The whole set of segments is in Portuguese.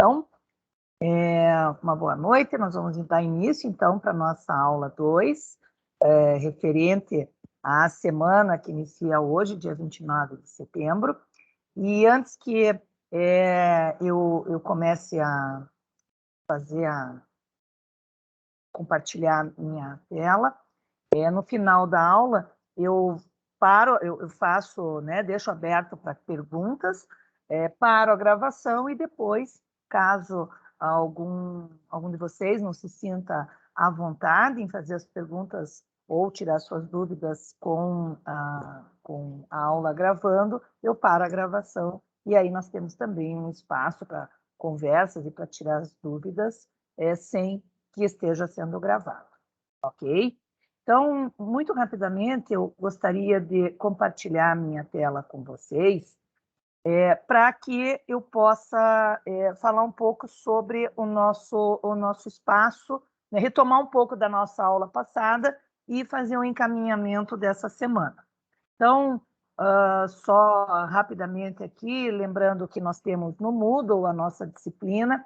Então, uma boa noite, nós vamos dar início, então, para a nossa aula 2, referente à semana que inicia hoje, dia 29 de setembro. E antes que eu comece a compartilhar minha tela, no final da aula, eu faço, deixo aberto para perguntas, paro a gravação e depois, caso algum de vocês não se sinta à vontade em fazer as perguntas ou tirar suas dúvidas com a aula gravando, eu paro a gravação e aí nós temos também um espaço para conversas e para tirar as dúvidas sem que esteja sendo gravado, ok? Então, muito rapidamente, eu gostaria de compartilhar minha tela com vocês, para que eu possa falar um pouco sobre o nosso espaço, retomar um pouco da nossa aula passada e fazer um encaminhamento dessa semana. Então, só rapidamente aqui, lembrando que nós temos no Moodle a nossa disciplina,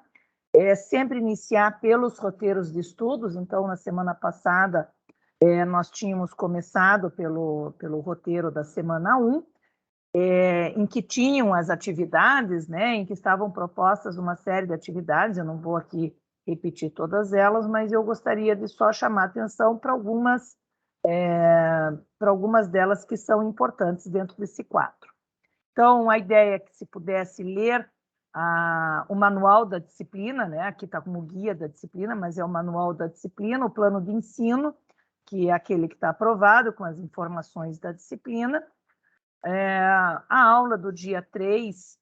sempre iniciar pelos roteiros de estudos. Então, na semana passada, nós tínhamos começado pelo roteiro da semana 1, em que tinham as atividades, em que estavam propostas uma série de atividades. Eu não vou aqui repetir todas elas, mas eu gostaria de só chamar atenção para algumas delas que são importantes dentro desse quadro. Então, a ideia é que se pudesse ler o manual da disciplina, aqui está como guia da disciplina, mas é o manual da disciplina, o plano de ensino, que é aquele que está aprovado com as informações da disciplina. A aula do dia 3,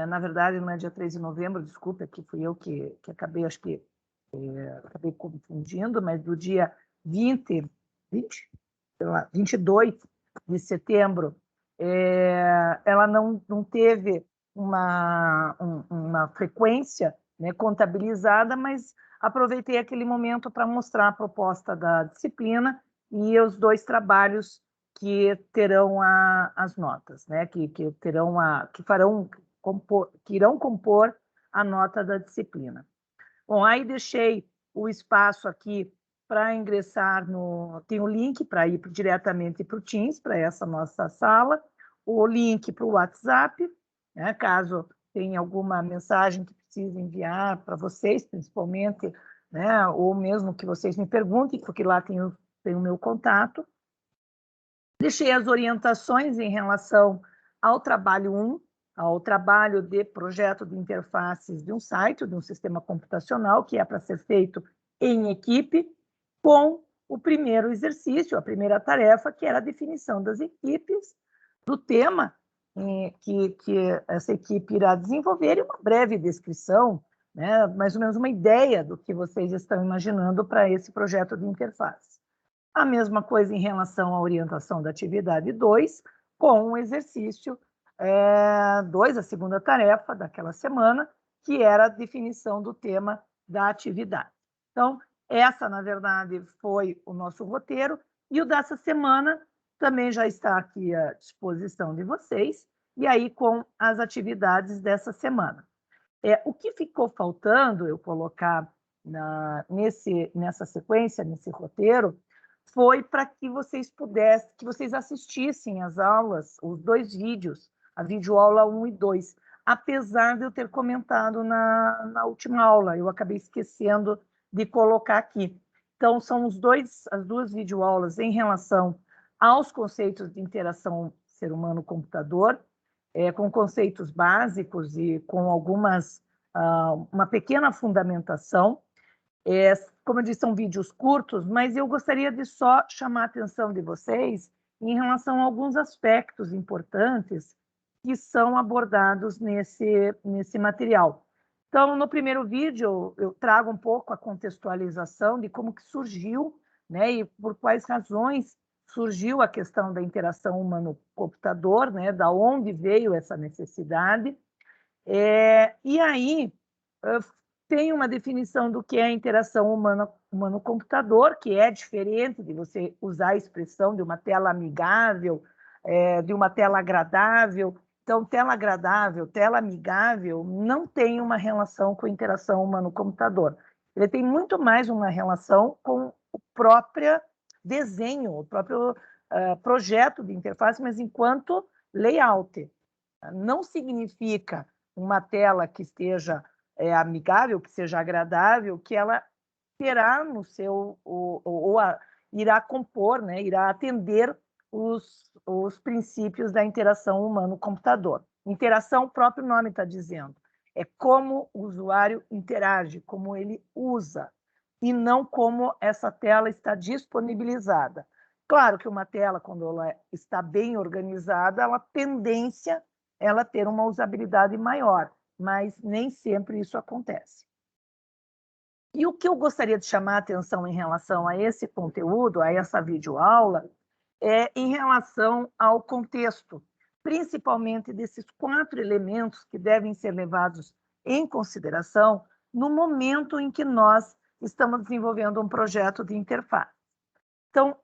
na verdade não é dia 3 de novembro, desculpa, aqui fui eu que acabei, acabei confundindo, mas do dia 22 de setembro, ela não teve uma frequência contabilizada, mas aproveitei aquele momento para mostrar a proposta da disciplina e os 2 trabalhos que terão as notas, que irão compor a nota da disciplina. Bom, aí deixei o espaço aqui para ingressar tem o link para ir diretamente para o Teams, para essa nossa sala, o link para o WhatsApp, caso tenha alguma mensagem que precise enviar para vocês, principalmente, ou mesmo que vocês me perguntem, porque lá tem o meu contato. Deixei as orientações em relação ao trabalho 1, ao trabalho de projeto de interfaces de um site, de um sistema computacional, que é para ser feito em equipe, com o primeiro exercício, a primeira tarefa, que era a definição das equipes, do tema que essa equipe irá desenvolver e uma breve descrição, mais ou menos uma ideia do que vocês estão imaginando para esse projeto de interface. A mesma coisa em relação à orientação da atividade 2, com o exercício 2, a segunda tarefa daquela semana, que era a definição do tema da atividade. Então, essa, na verdade, foi o nosso roteiro, e o dessa semana também já está aqui à disposição de vocês, e aí com as atividades dessa semana. O que ficou faltando eu colocar nessa sequência, nesse roteiro, foi para que vocês assistissem às aulas, os 2 vídeos, a videoaula 1 e 2, apesar de eu ter comentado na última aula, eu acabei esquecendo de colocar aqui. Então, são as 2 videoaulas em relação aos conceitos de interação ser humano-computador, com conceitos básicos e com uma pequena fundamentação. Como eu disse, são vídeos curtos, mas eu gostaria de só chamar a atenção de vocês em relação a alguns aspectos importantes que são abordados nesse material. Então, no primeiro vídeo, eu trago um pouco a contextualização de como que surgiu, e por quais razões surgiu a questão da interação humano-computador, da onde veio essa necessidade. E aí, tem uma definição do que é a interação humano-computador, que é diferente de você usar a expressão de uma tela amigável, de uma tela agradável, Então, tela agradável, tela amigável, não tem uma relação com a interação humano-computador. Ele tem muito mais uma relação com o próprio desenho, o próprio projeto de interface, mas enquanto layout. Não significa uma tela que esteja amigável, que seja agradável, que ela terá no seu, irá compor, né, irá atender os princípios da interação humano-computador. Interação, o próprio nome está dizendo. É como o usuário interage, como ele usa, e não como essa tela está disponibilizada. Claro que uma tela, quando ela está bem organizada, ela tendência ela ter uma usabilidade maior, mas nem sempre isso acontece. E o que eu gostaria de chamar a atenção em relação a esse conteúdo, a essa videoaula, é em relação ao contexto, principalmente desses 4 elementos que devem ser levados em consideração no momento em que nós estamos desenvolvendo um projeto de interface. Então,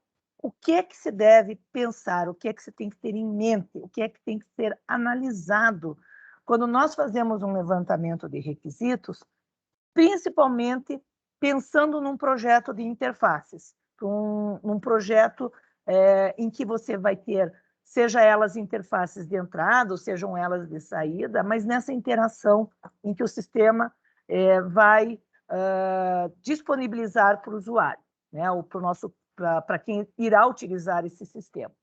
o que é que se deve pensar, o que é que se tem que ter em mente, o que é que tem que ser analisado quando nós fazemos um levantamento de requisitos, principalmente pensando num projeto de interfaces, num projeto em que você vai ter, seja elas interfaces de entrada, ou sejam elas de saída, mas nessa interação em que o sistema vai disponibilizar para o usuário, né, ou para quem irá utilizar esse sistema.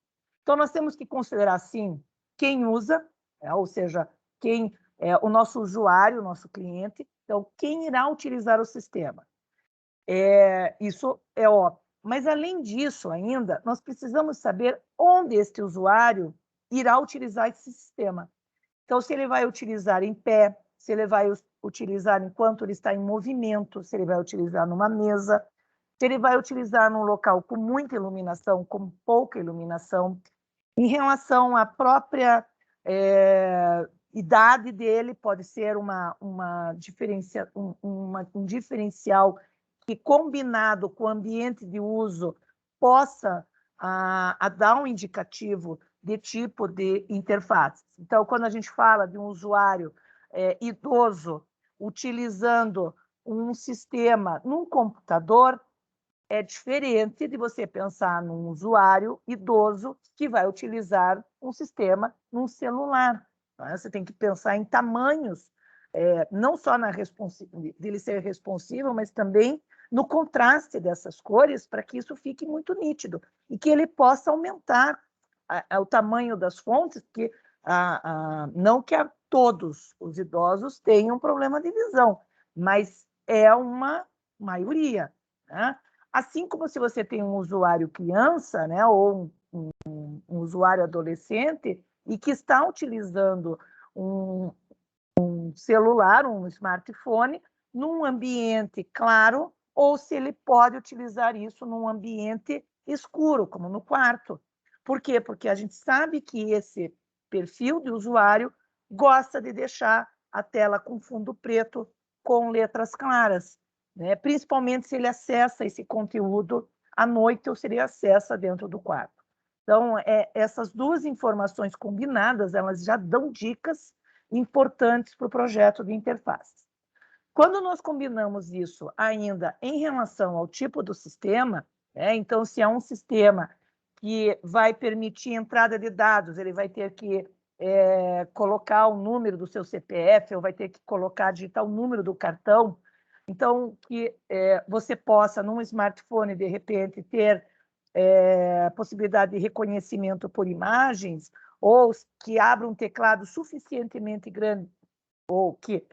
Então, nós temos que considerar, sim, quem usa, ou seja, quem é o nosso usuário, o nosso cliente. Então, quem irá utilizar o sistema? Isso é óbvio. Mas, além disso, ainda, nós precisamos saber onde este usuário irá utilizar esse sistema. Então, se ele vai utilizar em pé, se ele vai utilizar enquanto ele está em movimento, se ele vai utilizar numa mesa, se ele vai utilizar num local com muita iluminação, com pouca iluminação. Em relação à própria idade dele, pode ser um diferencial que, combinado com o ambiente de uso, possa dar um indicativo de tipo de interface. Então, quando a gente fala de um usuário idoso utilizando um sistema num computador, é diferente de você pensar num usuário idoso que vai utilizar um sistema num celular. Né? Você tem que pensar em tamanhos, não só dele ser responsivo, mas também no contraste dessas cores, para que isso fique muito nítido e que ele possa aumentar o tamanho das fontes, porque não que todos os idosos tenham problema de visão, mas é uma maioria, né? Assim como se você tem um usuário criança, né, ou um usuário adolescente, e que está utilizando um celular, um smartphone, num ambiente claro, ou se ele pode utilizar isso num ambiente escuro, como no quarto. Por quê? Porque a gente sabe que esse perfil de usuário gosta de deixar a tela com fundo preto com letras claras, né? Principalmente se ele acessa esse conteúdo à noite ou se ele acessa dentro do quarto. Então, essas 2 informações combinadas, elas já dão dicas importantes para o projeto de interface. Quando nós combinamos isso ainda em relação ao tipo do sistema, então, se é um sistema que vai permitir entrada de dados, ele vai ter que colocar o número do seu CPF, ou vai ter que digitar o número do cartão. Então, que você possa, num smartphone, de repente, ter possibilidade de reconhecimento por imagens, ou que abra um teclado suficientemente grande, ou que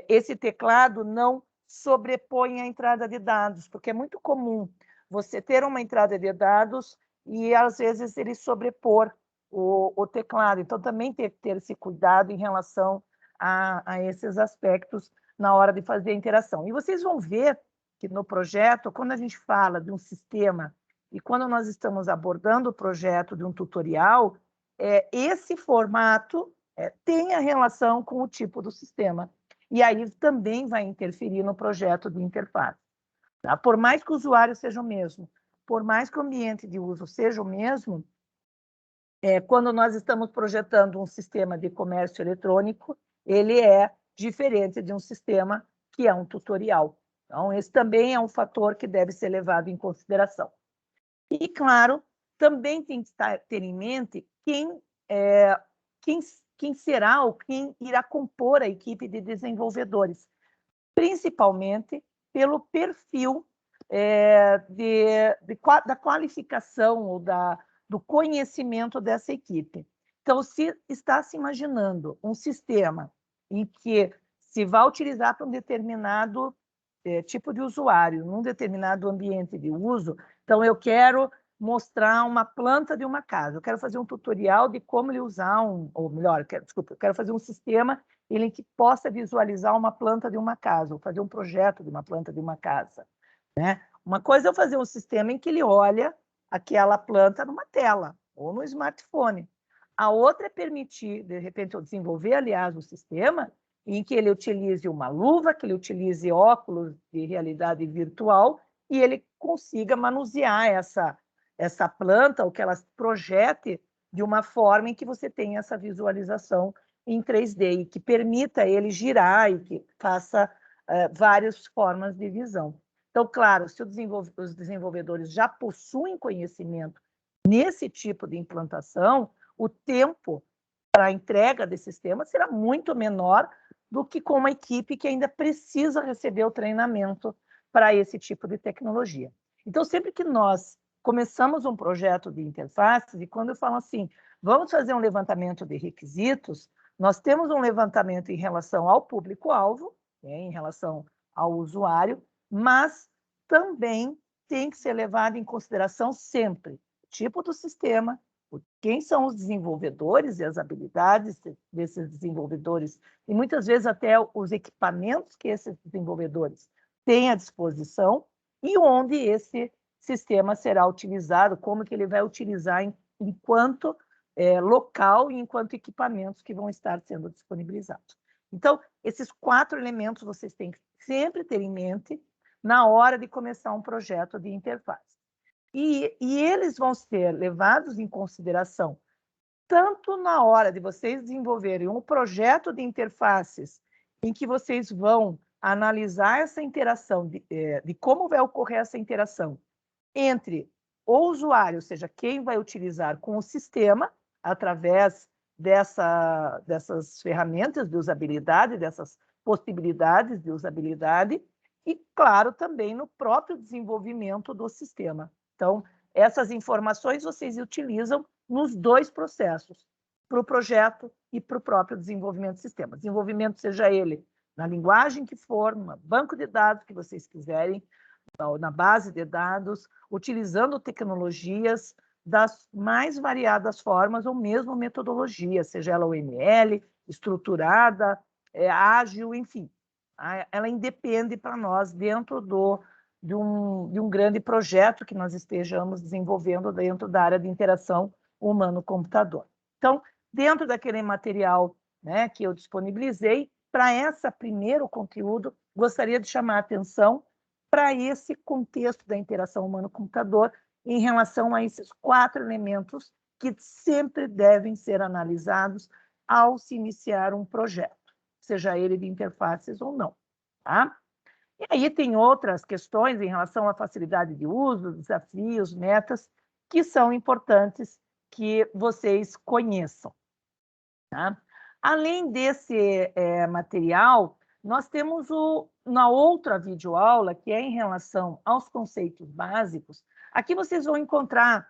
esse teclado não sobreponha a entrada de dados, porque é muito comum você ter uma entrada de dados e, às vezes, ele sobrepor o teclado. Então, também tem que ter esse cuidado em relação a esses aspectos na hora de fazer a interação. E vocês vão ver que no projeto, quando a gente fala de um sistema e quando nós estamos abordando o projeto de um tutorial, esse formato tem a relação com o tipo do sistema. E aí também vai interferir no projeto de interface. Tá? Por mais que o usuário seja o mesmo, por mais que o ambiente de uso seja o mesmo, quando nós estamos projetando um sistema de comércio eletrônico, ele é diferente de um sistema que é um tutorial. Então, esse também é um fator que deve ser levado em consideração. E, claro, também tem que ter em mente quem será ou quem irá compor a equipe de desenvolvedores, principalmente pelo perfil da qualificação ou do conhecimento dessa equipe. Então, se está se imaginando um sistema em que se vai utilizar para um determinado tipo de usuário, num determinado ambiente de uso, então eu quero mostrar uma planta de uma casa, eu quero fazer um tutorial de como ele usar ou melhor, eu quero fazer um sistema em que possa visualizar uma planta de uma casa, ou fazer um projeto de uma planta de uma casa, né? Uma coisa é eu fazer um sistema em que ele olha aquela planta numa tela ou no smartphone. A outra é permitir, de repente, eu desenvolver, aliás, o sistema em que ele utilize uma luva, que ele utilize óculos de realidade virtual e ele consiga manusear essa planta, ou que ela projete de uma forma em que você tenha essa visualização em 3D e que permita ele girar e que faça várias formas de visão. Então, claro, se os desenvolvedores já possuem conhecimento nesse tipo de implantação, o tempo para a entrega desse sistema será muito menor do que com uma equipe que ainda precisa receber o treinamento para esse tipo de tecnologia. Então, sempre que nós começamos um projeto de interfaces, e quando eu falo assim, vamos fazer um levantamento de requisitos, nós temos um levantamento em relação ao público-alvo, em relação ao usuário, mas também tem que ser levado em consideração sempre o tipo do sistema, quem são os desenvolvedores e as habilidades desses desenvolvedores, e muitas vezes até os equipamentos que esses desenvolvedores têm à disposição e onde esse sistema será utilizado, como que ele vai utilizar enquanto local e enquanto equipamentos que vão estar sendo disponibilizados. Então, esses 4 elementos vocês têm que sempre ter em mente na hora de começar um projeto de interface. E eles vão ser levados em consideração tanto na hora de vocês desenvolverem um projeto de interfaces em que vocês vão analisar essa interação, de como vai ocorrer essa interação entre o usuário, ou seja, quem vai utilizar com o sistema, através dessas ferramentas de usabilidade, dessas possibilidades de usabilidade, e, claro, também no próprio desenvolvimento do sistema. Então, essas informações vocês utilizam nos 2 processos, para o projeto e para o próprio desenvolvimento do sistema. Desenvolvimento, seja ele na linguagem que for, no banco de dados que vocês quiserem, na base de dados, utilizando tecnologias das mais variadas formas ou mesmo metodologia, seja ela OML, estruturada, ágil, enfim. Ela independe para nós dentro de um grande projeto que nós estejamos desenvolvendo dentro da área de interação humano-computador. Então, dentro daquele material, né, que eu disponibilizei, para esse primeiro conteúdo, gostaria de chamar a atenção para esse contexto da interação humano-computador em relação a esses 4 elementos que sempre devem ser analisados ao se iniciar um projeto, seja ele de interfaces ou não. Tá? E aí tem outras questões em relação à facilidade de uso, desafios, metas, que são importantes que vocês conheçam. Tá? Além desse material, nós temos na outra videoaula, que é em relação aos conceitos básicos. Aqui vocês vão encontrar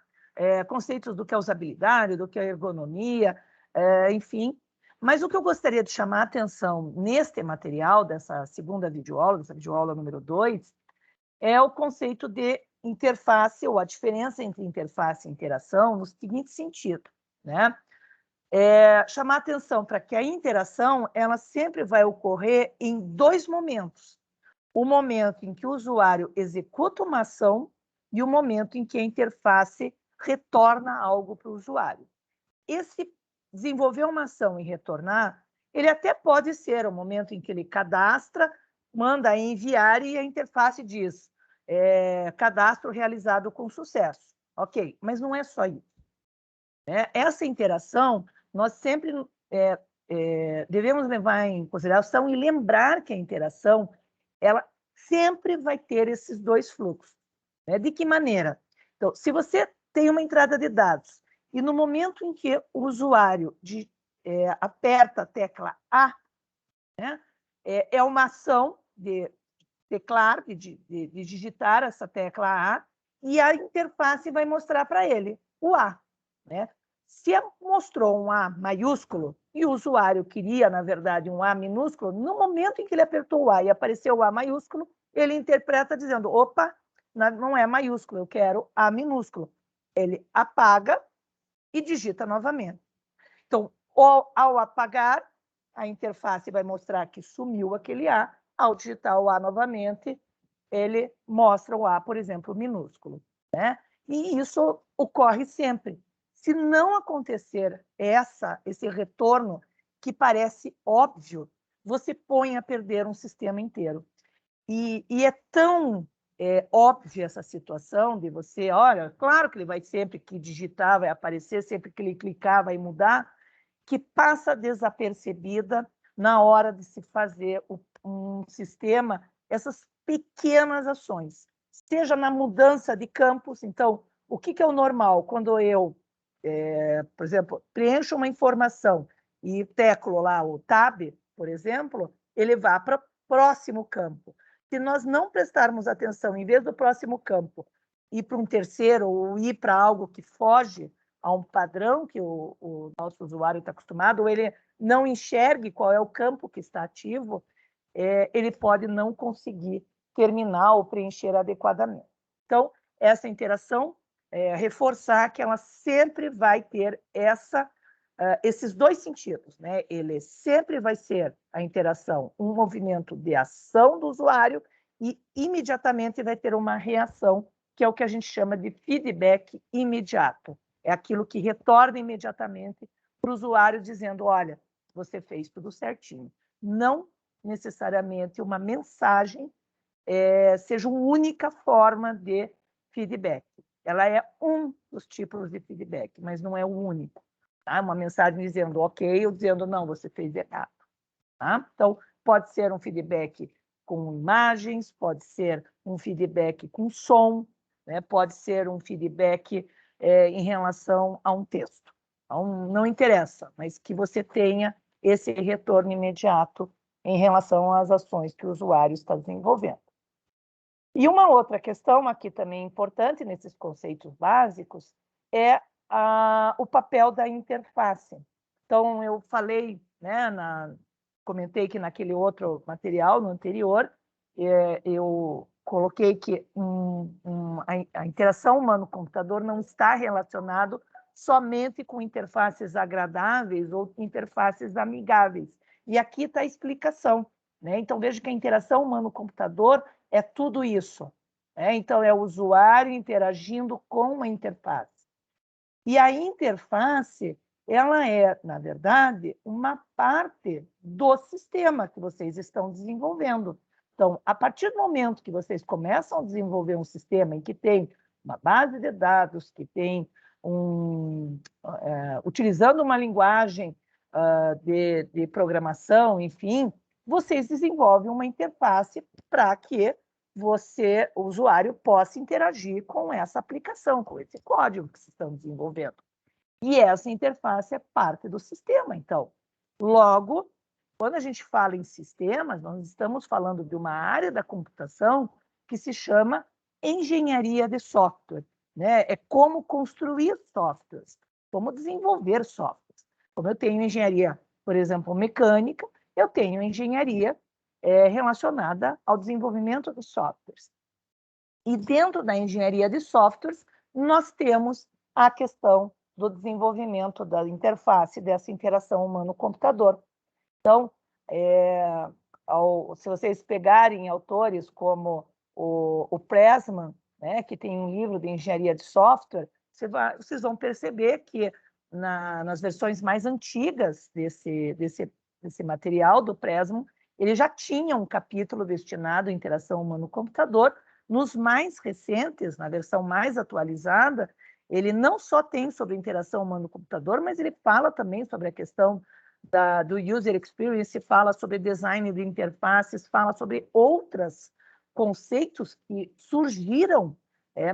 conceitos do que é usabilidade, do que é ergonomia, enfim. Mas o que eu gostaria de chamar a atenção neste material, dessa segunda videoaula, dessa videoaula número 2, é o conceito de interface, ou a diferença entre interface e interação, no seguinte sentido, né? Chamar atenção para que a interação ela sempre vai ocorrer em 2 momentos. O momento em que o usuário executa uma ação e o momento em que a interface retorna algo para o usuário. Esse desenvolver uma ação e retornar, ele até pode ser o momento em que ele cadastra, manda enviar e a interface diz cadastro realizado com sucesso. Ok, mas não é só isso. Essa interação, nós sempre devemos levar em consideração e lembrar que a interação ela sempre vai ter esses dois fluxos. De que maneira? Então, se você tem uma entrada de dados e no momento em que o usuário aperta a tecla A, é uma ação de teclar, de digitar essa tecla A, e a interface vai mostrar para ele o A. Se mostrou um A maiúsculo e o usuário queria, na verdade, um A minúsculo, no momento em que ele apertou o A e apareceu o A maiúsculo, ele interpreta dizendo, opa, não é maiúsculo, eu quero A minúsculo. Ele apaga e digita novamente. Então, ao apagar, a interface vai mostrar que sumiu aquele A. Ao digitar o A novamente, ele mostra o A, por exemplo, minúsculo. E isso ocorre sempre. Se não acontecer esse retorno, que parece óbvio, você põe a perder um sistema inteiro. E é tão óbvia essa situação de você, olha, claro que ele vai sempre que digitar, vai aparecer, sempre que ele clicar, vai mudar, que passa desapercebida na hora de se fazer um sistema, essas pequenas ações, seja na mudança de campos. Então, o que é o normal? Quando eu, por exemplo, preencho uma informação e teclo lá o tab, por exemplo, ele vai para o próximo campo. Se nós não prestarmos atenção, em vez do próximo campo, ir para um terceiro ou ir para algo que foge a um padrão que o nosso usuário está acostumado, ou ele não enxergue qual é o campo que está ativo, ele pode não conseguir terminar ou preencher adequadamente. Então, essa interação, reforçar que ela sempre vai ter esses dois sentidos. Ele sempre vai ser a interação, um movimento de ação do usuário e imediatamente vai ter uma reação, que é o que a gente chama de feedback imediato. É aquilo que retorna imediatamente para o usuário dizendo, olha, você fez tudo certinho. Não necessariamente uma mensagem seja uma única forma de feedback. Ela é um dos tipos de feedback, mas não é o único. Uma mensagem dizendo ok ou dizendo não, você fez errado. Então, pode ser um feedback com imagens, pode ser um feedback com som, pode ser um feedback em relação a um texto. Então, não interessa, mas que você tenha esse retorno imediato em relação às ações que o usuário está desenvolvendo. E uma outra questão aqui também importante nesses conceitos básicos é o papel da interface. Então, eu falei, comentei que naquele outro material, no anterior, eu coloquei que a interação humano-computador não está relacionado somente com interfaces agradáveis ou interfaces amigáveis. E aqui está a explicação. Então, veja que a interação humano-computador é tudo isso. Então, é o usuário interagindo com a interface. E a interface, ela é, na verdade, uma parte do sistema que vocês estão desenvolvendo. Então, a partir do momento que vocês começam a desenvolver um sistema em que tem uma base de dados, que tem utilizando uma linguagem de programação, enfim, vocês desenvolvem uma interface para que o usuário, possa interagir com essa aplicação, com esse código que vocês estão desenvolvendo. E essa interface é parte do sistema. Então, logo, quando a gente fala em sistemas, nós estamos falando de uma área da computação que se chama engenharia de software. É como construir softwares, como desenvolver softwares. Como eu tenho engenharia, por exemplo, mecânica, eu tenho engenharia relacionada ao desenvolvimento de softwares. E dentro da engenharia de softwares, nós temos a questão do desenvolvimento da interface, dessa interação humano-computador. Então, se vocês pegarem autores como o Pressman, que tem um livro de engenharia de software, vocês vão perceber que nas versões mais antigas desse material do Pressman, ele já tinha um capítulo destinado à interação humano-computador. Nos mais recentes, na versão mais atualizada, ele não só tem sobre interação humano-computador, mas ele fala também sobre a questão do user experience, fala sobre design de interfaces, fala sobre outros conceitos que surgiram,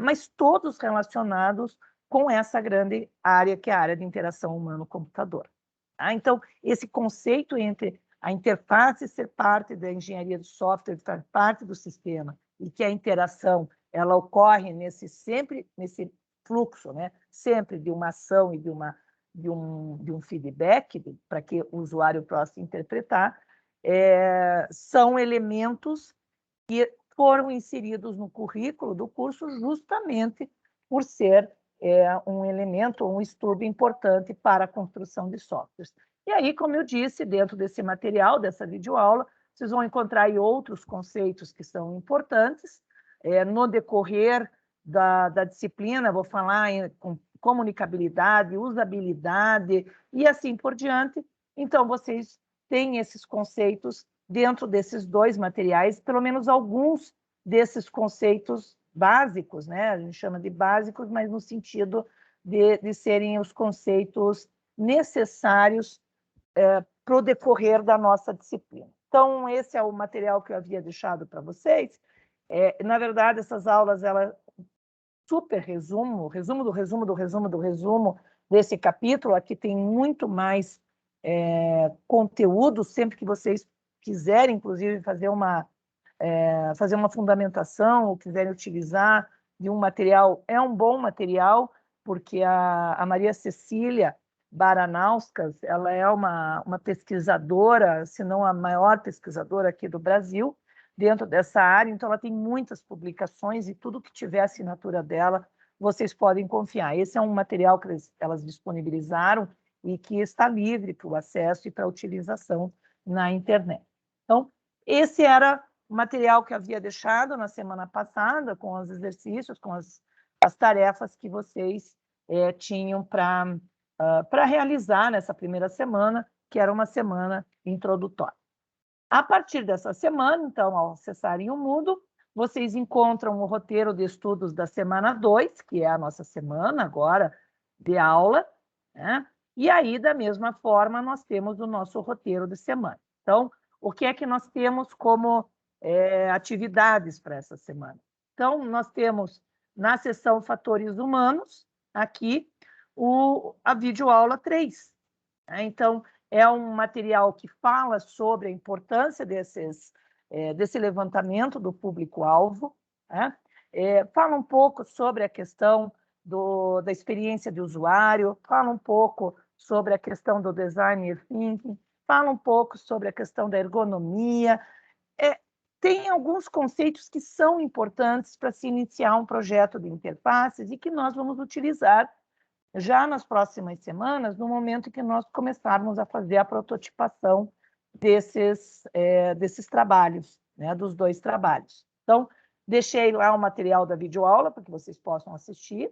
mas todos relacionados com essa grande área, que é a área de interação humano-computador. Tá? Então, esse conceito entre a interface ser parte da engenharia do software, ser parte do sistema, e que a interação ela ocorre sempre nesse fluxo, né? Sempre de uma ação e de um feedback para que o usuário possa interpretar, são elementos que foram inseridos no currículo do curso justamente por ser um elemento, um estudo importante para a construção de softwares. E aí, como eu disse, dentro desse material, dessa videoaula, vocês vão encontrar aí outros conceitos que são importantes. No decorrer da disciplina, vou falar com comunicabilidade, usabilidade e assim por diante. Então, vocês têm esses conceitos dentro desses dois materiais, pelo menos alguns desses conceitos básicos, né? A gente chama de básicos, mas no sentido de serem os conceitos necessários para o decorrer da nossa disciplina. Então, esse é o material que eu havia deixado para vocês. Na verdade, essas aulas, ela super resumo do resumo do resumo do resumo desse capítulo. Aqui tem muito mais conteúdo, sempre que vocês quiserem, inclusive, fazer uma fundamentação ou quiserem utilizar de um material, é um bom material, porque a Maria Cecília Baranauskas, ela é uma pesquisadora, se não a maior pesquisadora aqui do Brasil, dentro dessa área, então ela tem muitas publicações e tudo que tiver a assinatura dela, vocês podem confiar. Esse é um material que elas disponibilizaram e que está livre para o acesso e para a utilização na internet. Então, esse era o material que eu havia deixado na semana passada, com os exercícios, com as tarefas que vocês tinham para realizar nessa primeira semana, que era uma semana introdutória. A partir dessa semana, então, ao acessarem o Moodle, vocês encontram o roteiro de estudos da semana 2, que é a nossa semana agora de aula, né? E aí, da mesma forma, nós temos o nosso roteiro de semana. Então, o que é que nós temos como atividades para essa semana? Então, nós temos na seção Fatores Humanos, aqui, a videoaula 3. Né? Então, é um material que fala sobre a importância desse levantamento do público-alvo, né? Fala um pouco sobre a questão da experiência de usuário, fala um pouco sobre a questão do design thinking, fala um pouco sobre a questão da ergonomia. Tem alguns conceitos que são importantes para se iniciar um projeto de interfaces e que nós vamos utilizar já nas próximas semanas, no momento em que nós começarmos a fazer a prototipação desses trabalhos, né, dos dois trabalhos. Então, deixei lá o material da videoaula para que vocês possam assistir.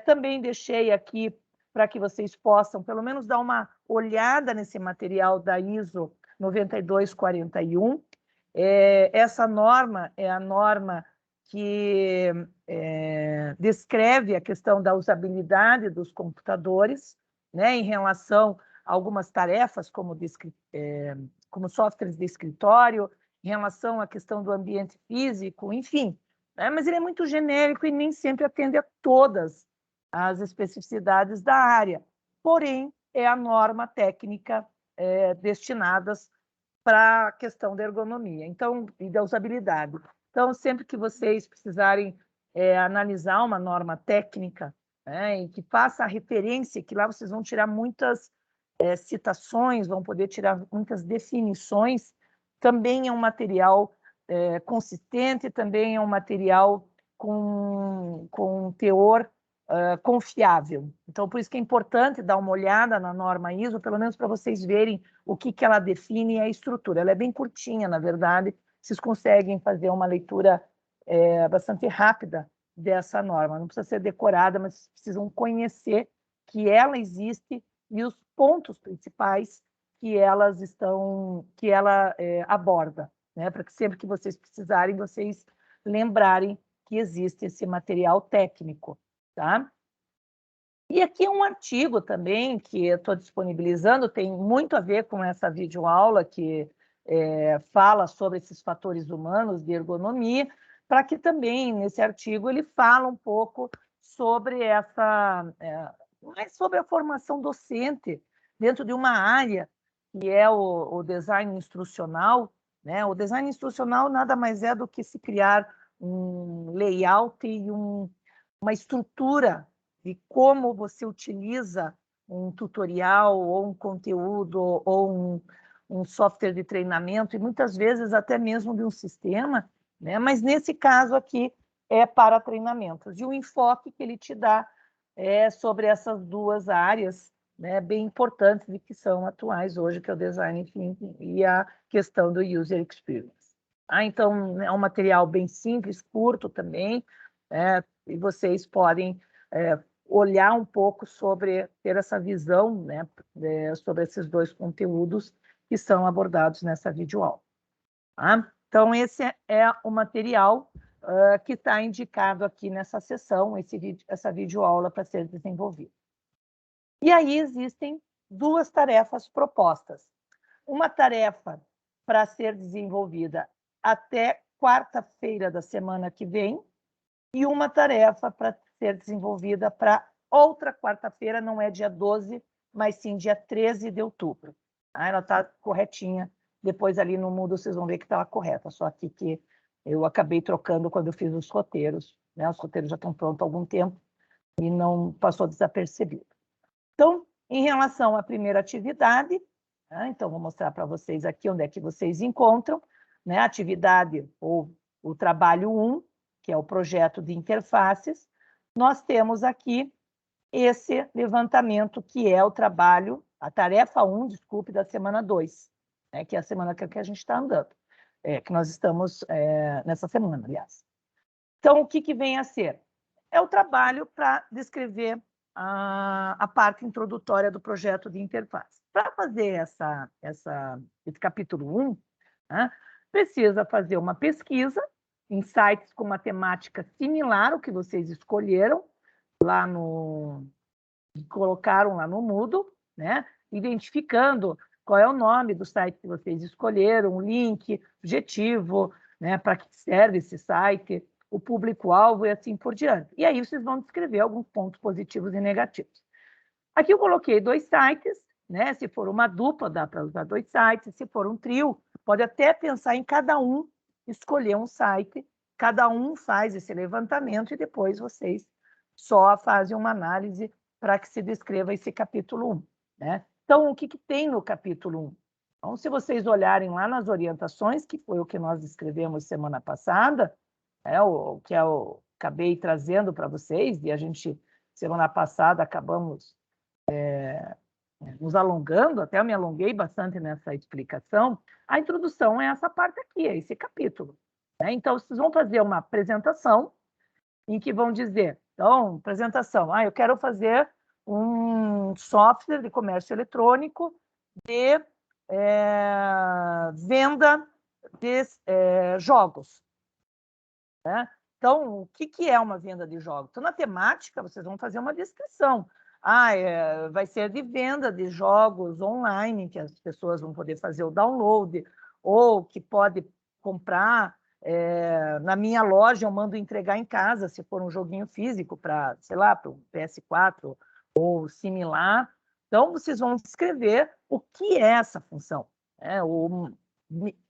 Também deixei aqui para que vocês possam, pelo menos, dar uma olhada nesse material da ISO 9241. Essa norma é a norma que descreve a questão da usabilidade dos computadores, né, em relação a algumas tarefas, como softwares de escritório, em relação à questão do ambiente físico, enfim. Né, mas ele é muito genérico e nem sempre atende a todas as especificidades da área. Porém, é a norma técnica destinadas para a questão da ergonomia, então, e da usabilidade. Então, sempre que vocês precisarem analisar uma norma técnica, né, e que faça a referência, que lá vocês vão tirar muitas citações, vão poder tirar muitas definições, também é um material consistente, também é um material com um teor confiável. Então, por isso que é importante dar uma olhada na norma ISO, pelo menos para vocês verem o que ela define e a estrutura. Ela é bem curtinha, na verdade, vocês conseguem fazer uma leitura bastante rápida dessa norma. Não precisa ser decorada, mas vocês precisam conhecer que ela existe e os pontos principais que ela aborda, né? Para que sempre que vocês precisarem, vocês lembrarem que existe esse material técnico. Tá? E aqui é um artigo também que eu estou disponibilizando, tem muito a ver com essa videoaula que fala sobre esses fatores humanos de ergonomia, para que também, nesse artigo, ele fala um pouco sobre mais sobre a formação docente dentro de uma área que é o design instrucional, né? O design instrucional nada mais é do que se criar um layout e uma estrutura de como você utiliza um tutorial ou um conteúdo ou um software de treinamento e muitas vezes até mesmo de um sistema, né? Mas nesse caso aqui é para treinamentos. E o enfoque que ele te dá é sobre essas duas áreas, né, bem importantes e que são atuais hoje, que é o design thinking e a questão do user experience. Então, é um material bem simples, curto também, e vocês podem olhar um pouco sobre, ter essa visão, né, sobre esses dois conteúdos que são abordados nessa videoaula. Tá? Então, esse é o material que está indicado aqui nessa sessão, essa videoaula para ser desenvolvida. E aí existem duas tarefas propostas. Uma tarefa para ser desenvolvida até quarta-feira da semana que vem e uma tarefa para ser desenvolvida para outra quarta-feira, não é dia 12, mas sim dia 13 de outubro. Ela está corretinha. Depois ali no Moodle vocês vão ver que estava correta, só aqui que eu acabei trocando quando eu fiz os roteiros. Né? Os roteiros já estão prontos há algum tempo e não passou desapercebido. Então, em relação à primeira atividade, né? Então vou mostrar para vocês aqui onde é que vocês encontram, né? A atividade ou o trabalho 1, que é o projeto de interfaces. Nós temos aqui esse levantamento, que é o trabalho, a tarefa 1, desculpe, da semana 2, né? Que é a semana que a gente está andando, que nós estamos nessa semana, aliás. Então, o que vem a ser? É o trabalho para descrever a parte introdutória do projeto de interface. Para fazer esse capítulo 1, né, precisa fazer uma pesquisa em sites com uma temática similar ao que vocês escolheram, colocaram lá no Moodle, né, identificando qual é o nome do site que vocês escolheram, o link, objetivo, né, para que serve esse site, o público-alvo e assim por diante. E aí vocês vão descrever alguns pontos positivos e negativos. Aqui eu coloquei 2 sites, né? Se for uma dupla, dá para usar 2 sites. Se for um trio, pode até pensar em cada um, escolher um site, cada um faz esse levantamento e depois vocês só fazem uma análise para que se descreva esse capítulo 1. Né? Então, o que tem no capítulo 1? Então, se vocês olharem lá nas orientações, que foi o que nós escrevemos semana passada, o que eu acabei trazendo para vocês, e a gente, semana passada, acabamos nos alongando, até eu me alonguei bastante nessa explicação. A introdução é essa parte aqui, é esse capítulo. Né? Então, vocês vão fazer uma apresentação em que vão dizer, então, apresentação, eu quero fazer um software de comércio eletrônico de venda de jogos. Né? Então, o que é uma venda de jogos? Então, na temática, vocês vão fazer uma descrição. Vai ser de venda de jogos online, que as pessoas vão poder fazer o download, ou que pode comprar na minha loja, eu mando entregar em casa, se for um joguinho físico, para, sei lá, para o PS4 ou similar. Então, vocês vão descrever o que é essa função.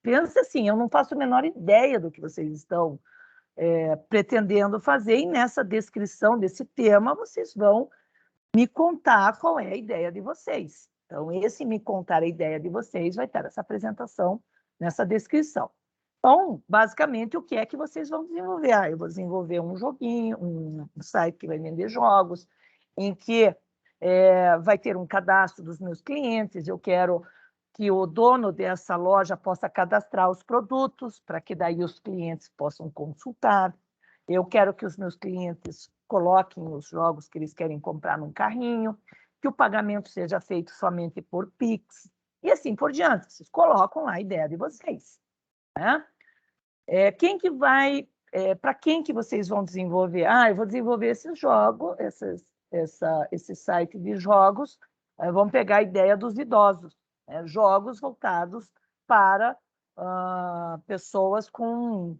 Pensa assim, eu não faço a menor ideia do que vocês estão pretendendo fazer, e nessa descrição desse tema, vocês vão me contar qual é a ideia de vocês. Então, esse me contar a ideia de vocês vai ter essa apresentação nessa descrição. Então, basicamente, o que é que vocês vão desenvolver? Eu vou desenvolver um joguinho, um site que vai vender jogos, em que vai ter um cadastro dos meus clientes, eu quero que o dono dessa loja possa cadastrar os produtos, para que daí os clientes possam consultar. Eu quero que os meus clientes coloquem os jogos que eles querem comprar num carrinho, que o pagamento seja feito somente por Pix, e assim por diante. Vocês colocam lá a ideia de vocês. Né? Para quem que vocês vão desenvolver? Eu vou desenvolver esses jogos, esse site de jogos, vamos pegar a ideia dos idosos, né? Jogos voltados para pessoas com,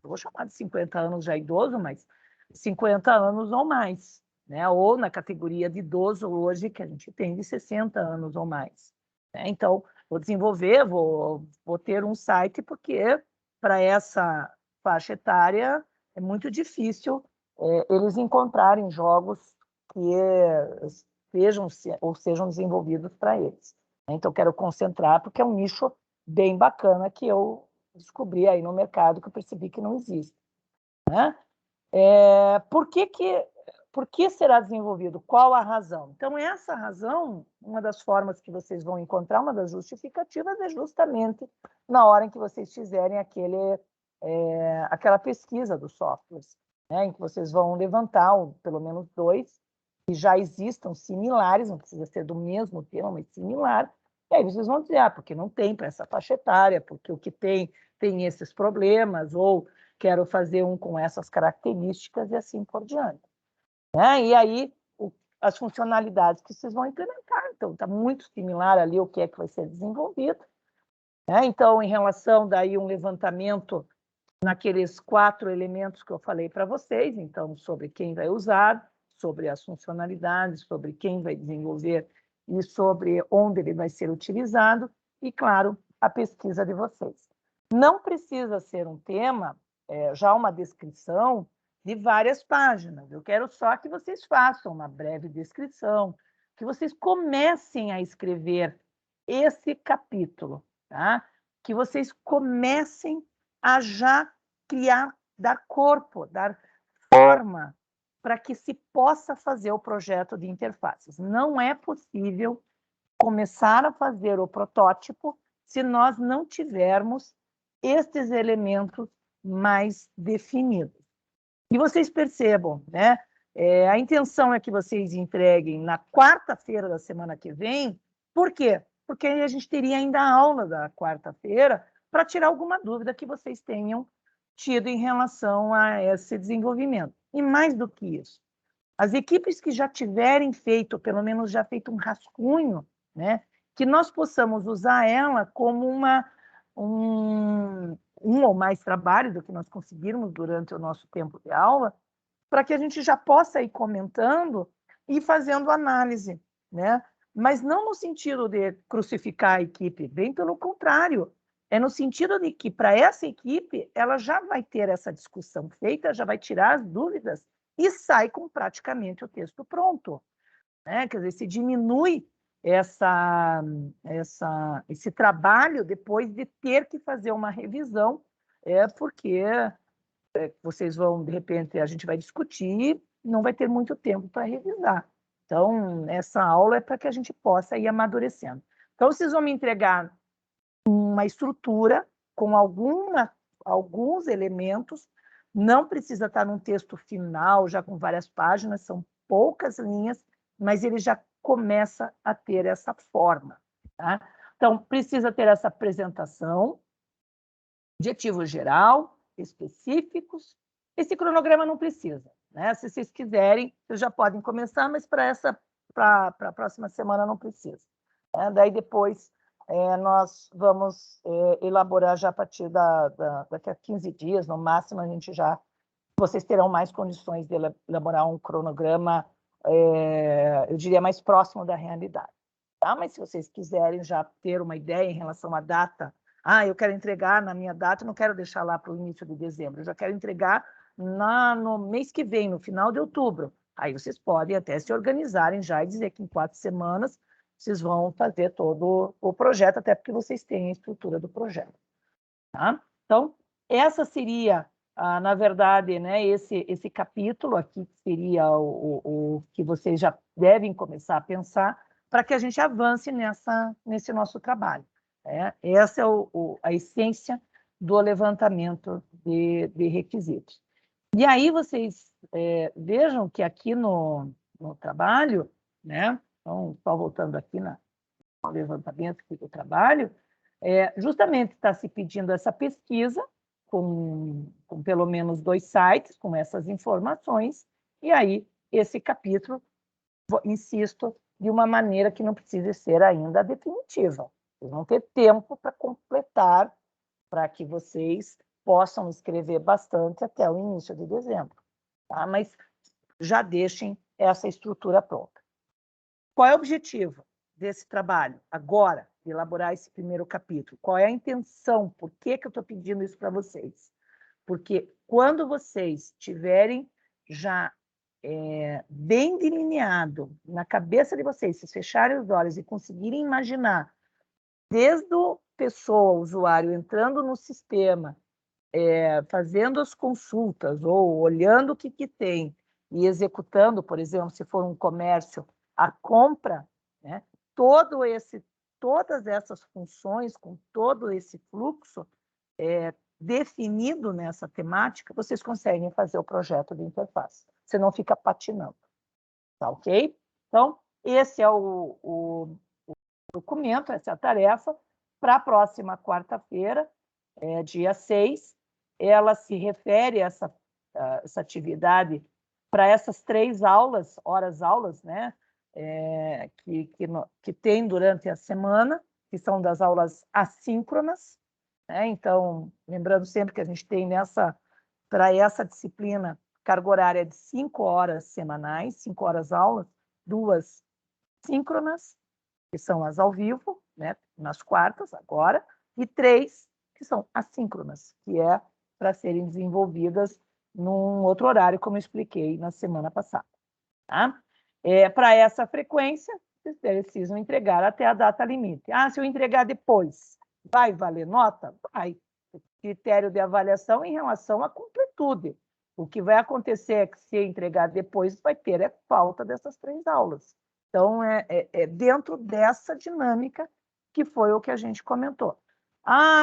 vou chamar de 50 anos já idoso, mas 50 anos ou mais, né? Ou na categoria de idoso hoje, que a gente tem de 60 anos ou mais. Né? Então, vou desenvolver, vou ter um site, porque para essa faixa etária é muito difícil eles encontrarem jogos que sejam desenvolvidos para eles. Então, quero concentrar, porque é um nicho bem bacana que eu descobri aí no mercado, que eu percebi que não existe. Né? Por que será desenvolvido? Qual a razão? Então, essa razão, uma das formas que vocês vão encontrar, uma das justificativas, é justamente na hora em que vocês fizerem aquela pesquisa dos softwares, né, em que vocês vão levantar pelo menos 2 que já existam similares, não precisa ser do mesmo tema, mas similar, e aí vocês vão dizer, porque não tem para essa faixa etária, porque o que tem esses problemas, ou quero fazer um com essas características e assim por diante. Né? E aí, as funcionalidades que vocês vão implementar, então, está muito similar ali o que é que vai ser desenvolvido. Né? Então, em relação daí um levantamento naqueles 4 elementos que eu falei para vocês, então, sobre quem vai usar, sobre as funcionalidades, sobre quem vai desenvolver e sobre onde ele vai ser utilizado, e, claro, a pesquisa de vocês. Não precisa ser um tema, já uma descrição de várias páginas. Eu quero só que vocês façam uma breve descrição, que vocês comecem a escrever esse capítulo, tá? Que vocês comecem a já criar, dar corpo, dar forma para que se possa fazer o projeto de interfaces. Não é possível começar a fazer o protótipo se nós não tivermos estes elementos mais definidos. E vocês percebam, né? A intenção é que vocês entreguem na quarta-feira da semana que vem. Por quê? Porque a gente teria ainda a aula da quarta-feira para tirar alguma dúvida que vocês tenham tido em relação a esse desenvolvimento. E mais do que isso, as equipes que já tiverem feito, pelo menos já feito um rascunho, né, que nós possamos usar ela como um ou mais trabalhos do que nós conseguirmos durante o nosso tempo de aula, para que a gente já possa ir comentando e fazendo análise, né? Mas não no sentido de crucificar a equipe, bem pelo contrário, é no sentido de que, para essa equipe, ela já vai ter essa discussão feita, já vai tirar as dúvidas e sai com praticamente o texto pronto. Né? Quer dizer, se diminui esse trabalho depois de ter que fazer uma revisão, porque vocês vão, de repente, a gente vai discutir, não vai ter muito tempo para revisar. Então, essa aula é para que a gente possa ir amadurecendo. Então, vocês vão me entregar uma estrutura com alguns elementos, não precisa estar num texto final, já com várias páginas, são poucas linhas, mas ele já começa a ter essa forma. Tá? Então, precisa ter essa apresentação, objetivo geral, específicos. Esse cronograma não precisa. Né? Se vocês quiserem, vocês já podem começar, mas para a próxima semana não precisa. Daí depois nós vamos elaborar já a partir daqui a 15 dias, no máximo, vocês terão mais condições de elaborar um cronograma, eu diria, mais próximo da realidade. Tá? Mas se vocês quiserem já ter uma ideia em relação à data, eu quero entregar na minha data, não quero deixar lá para o início de dezembro, eu já quero entregar no mês que vem, no final de outubro. Aí vocês podem até se organizarem já e dizer que em 4 semanas vocês vão fazer todo o projeto, até porque vocês têm a estrutura do projeto. Tá? Então, essa seria, na verdade, né, esse capítulo aqui, que seria o que vocês já devem começar a pensar para que a gente avance nesse nosso trabalho. Essa é a essência do levantamento de requisitos. E aí vocês vejam que aqui no trabalho, né, então, só voltando aqui no levantamento do trabalho, justamente está se pedindo essa pesquisa com pelo menos 2 sites, com essas informações, e aí esse capítulo insisto, de uma maneira que não precise ser ainda definitiva. Vocês vão ter tempo para completar, para que vocês possam escrever bastante até o início de dezembro. Tá? Mas já deixem essa estrutura pronta. Qual é o objetivo desse trabalho agora, de elaborar esse primeiro capítulo? Qual é a intenção? Por que eu estou pedindo isso para vocês? Porque quando vocês tiverem já bem delineado na cabeça de vocês, se fecharem os olhos e conseguirem imaginar, desde o pessoa, o usuário, entrando no sistema, fazendo as consultas ou olhando o que tem e executando, por exemplo, se for um comércio, a compra, né? Todas essas funções, com todo esse fluxo definido nessa temática, vocês conseguem fazer o projeto de interface. Você não fica patinando. Tá ok? Então, esse é o documento, essa é a tarefa. Para a próxima quarta-feira, dia 6, ela se refere a essa atividade para essas 3 aulas, horas-aulas, né? Que tem durante a semana, que são das aulas assíncronas. Né? Então, lembrando sempre que a gente tem para essa disciplina, carga horária de 5 horas semanais, 5 horas aulas, 2 síncronas, que são as ao vivo, né, nas quartas agora, e 3 que são assíncronas, que é para serem desenvolvidas num outro horário, como eu expliquei na semana passada. Tá? Para essa frequência, vocês precisam entregar até a data limite. Se eu entregar depois, vai valer nota? Vai. Critério de avaliação em relação à completude. O que vai acontecer é que, se entregar depois, vai ter falta dessas 3 aulas. Então, dentro dessa dinâmica que foi o que a gente comentou.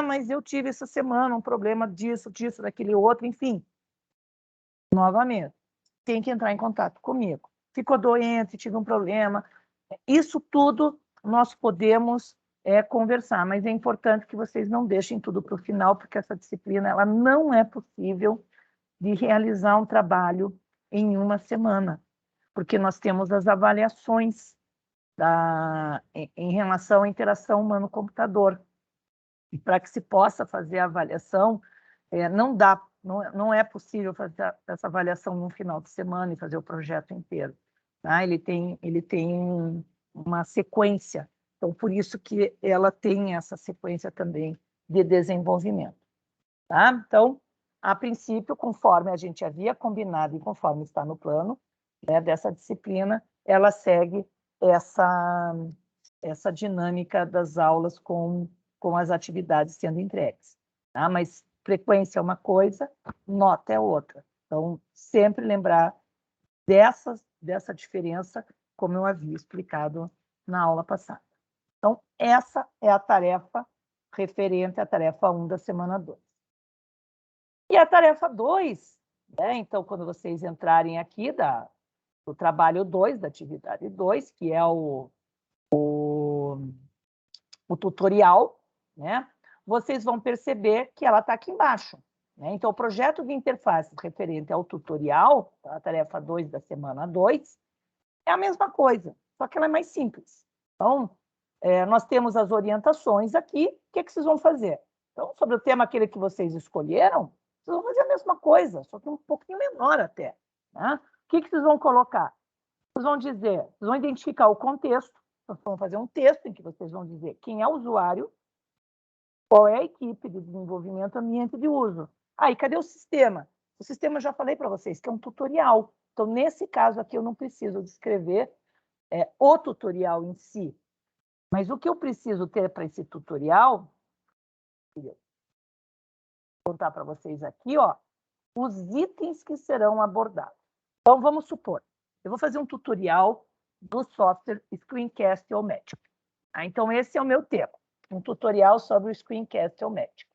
Mas eu tive essa semana um problema disso, daquele outro, enfim. Novamente, tem que entrar em contato comigo. Ficou doente, tive um problema. Isso tudo nós podemos conversar, mas é importante que vocês não deixem tudo para o final, porque essa disciplina ela não é possível de realizar um trabalho em uma semana, porque nós temos as avaliações em relação à interação humano-computador. E para que se possa fazer a avaliação, não é possível fazer essa avaliação no final de semana e fazer o projeto inteiro. Tá? Ele tem uma sequência, então por isso que ela tem essa sequência também de desenvolvimento. Tá? Então, a princípio, conforme a gente havia combinado e conforme está no plano, né, dessa disciplina, ela segue essa dinâmica das aulas com as atividades sendo entregues. Tá? Mas frequência é uma coisa, nota é outra. Então, sempre lembrar dessa diferença, como eu havia explicado na aula passada. Então, essa é a tarefa referente à tarefa 1 da semana 2. E a tarefa 2, né? Então, quando vocês entrarem aqui do trabalho 2, da atividade 2, que é o tutorial, né? Vocês vão perceber que ela está aqui embaixo. Né? Então, o projeto de interface referente ao tutorial, a tarefa 2 da semana 2, é a mesma coisa, só que ela é mais simples. Então, nós temos as orientações aqui. O que vocês vão fazer? Então, sobre o tema aquele que vocês escolheram, vocês vão fazer a mesma coisa, só que um pouquinho menor até. Né? O que vocês vão colocar? Vocês vão dizer, vocês vão identificar o contexto, nós vamos fazer um texto em que vocês vão dizer quem é o usuário, qual é a equipe de desenvolvimento, ambiente de uso. E cadê o sistema? O sistema eu já falei para vocês que é um tutorial. Então, nesse caso aqui, eu não preciso descrever o tutorial em si. Mas o que eu preciso ter para esse tutorial, vou contar para vocês aqui, os itens que serão abordados. Então, vamos supor, eu vou fazer um tutorial do software Screencast-O-Matic. Então, esse é o meu tema, um tutorial sobre o Screencast-O-Matic.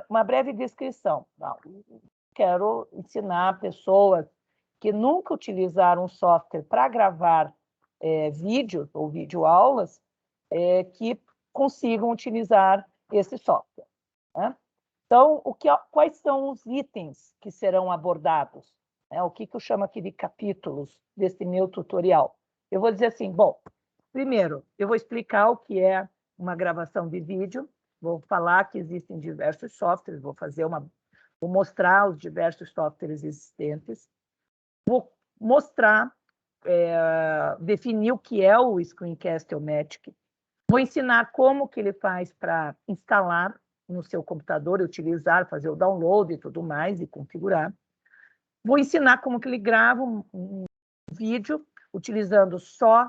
Uma breve descrição. Quero ensinar pessoas que nunca utilizaram um software para gravar vídeos ou videoaulas que consigam utilizar esse software. Né? Então, quais são os itens que serão abordados? O que eu chamo aqui de capítulos desse meu tutorial? Eu vou dizer assim, bom, primeiro, eu vou explicar o que é uma gravação de vídeo, vou falar que existem diversos softwares, vou mostrar os diversos softwares existentes, vou mostrar, definir o que é o Screencast-O-Matic, vou ensinar como que ele faz para instalar no seu computador, utilizar, fazer o download e tudo mais, e configurar. Vou ensinar como que ele grava um vídeo, utilizando só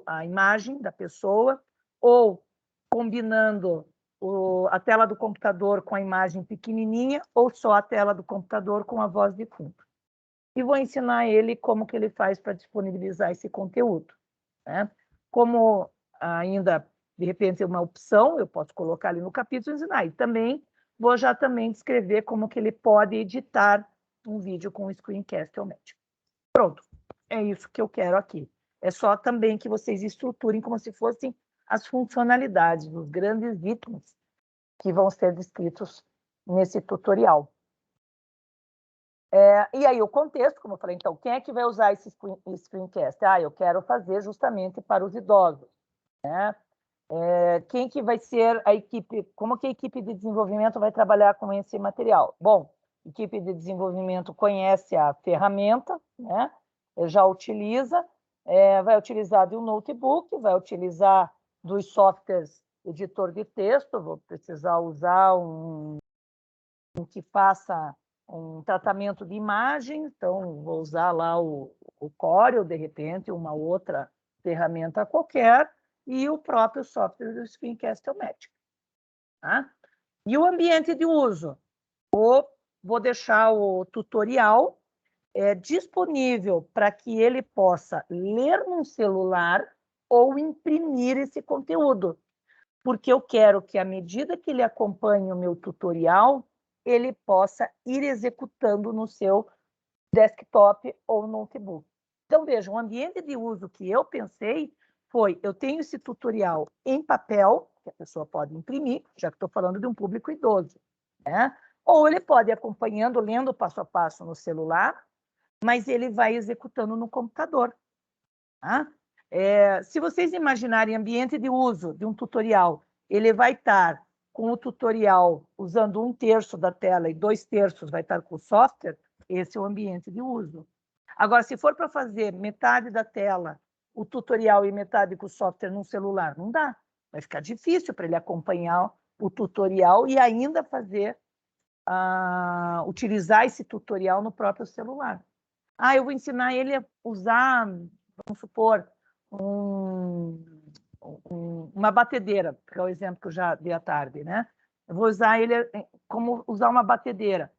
a imagem da pessoa, ou combinando a tela do computador com a imagem pequenininha, ou só a tela do computador com a voz de fundo. E vou ensinar ele como que ele faz para disponibilizar esse conteúdo, né? Como ainda, de repente, é uma opção, eu posso colocar ali no capítulo e ensinar. E também vou já também descrever como que ele pode editar um vídeo com o Screencast-O-Matic. Pronto, é isso que eu quero aqui. É só também que vocês estruturem como se fossem as funcionalidades, os grandes itens que vão ser descritos nesse tutorial. E aí o contexto, como eu falei, então, quem é que vai usar esse screencast? Eu quero fazer justamente para os idosos, né? Quem que vai ser a equipe, como que a equipe de desenvolvimento vai trabalhar com esse material? Bom, a equipe de desenvolvimento conhece a ferramenta, né? Já utiliza, vai utilizar de um notebook, vai utilizar dos softwares editor de texto, vou precisar usar um que faça um tratamento de imagem, então vou usar lá o Corel, de repente, uma outra ferramenta qualquer, e o próprio software do Screencast-O-Matic. Tá? E o ambiente de uso? Vou deixar o tutorial disponível para que ele possa ler num celular ou imprimir esse conteúdo, porque eu quero que, à medida que ele acompanhe o meu tutorial, ele possa ir executando no seu desktop ou notebook. Então, veja, o ambiente de uso que eu pensei foi, eu tenho esse tutorial em papel, que a pessoa pode imprimir, já que estou falando de um público idoso, né? Ou ele pode ir acompanhando, lendo passo a passo no celular, mas ele vai executando no computador. Tá? Se vocês imaginarem ambiente de uso de um tutorial, ele vai estar com o tutorial usando 1/3 da tela e 2/3 vai estar com o software, esse é o ambiente de uso. Agora, se for para fazer metade da tela, o tutorial e metade com o software num celular, não dá. Vai ficar difícil para ele acompanhar o tutorial e ainda utilizar esse tutorial no próprio celular. Eu vou ensinar ele a usar, vamos supor, uma batedeira, que é o exemplo que eu já dei à tarde, né? Eu vou usar ele como usar uma batedeira.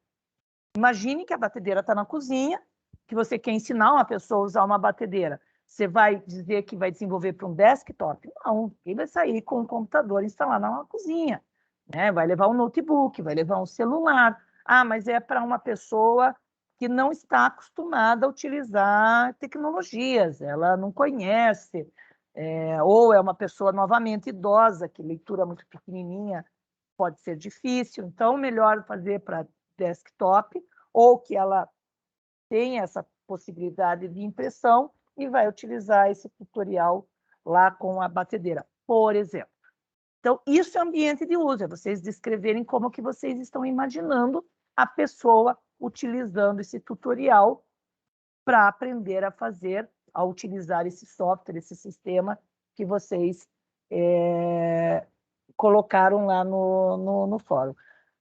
Imagine que a batedeira está na cozinha, que você quer ensinar uma pessoa a usar uma batedeira. Você vai dizer que vai desenvolver para um desktop? Não, ele vai sair com um computador instalado na cozinha, né? Vai levar um notebook, vai levar um celular. Mas é para uma pessoa que não está acostumada a utilizar tecnologias, ela não conhece, ou é uma pessoa novamente idosa, que leitura muito pequenininha pode ser difícil, então melhor fazer para desktop, ou que ela tenha essa possibilidade de impressão e vai utilizar esse tutorial lá com a batedeira, por exemplo. Então, isso é ambiente de uso, é vocês descreverem como que vocês estão imaginando a pessoa utilizando esse tutorial para aprender a fazer, a utilizar esse software, esse sistema que vocês colocaram lá no fórum.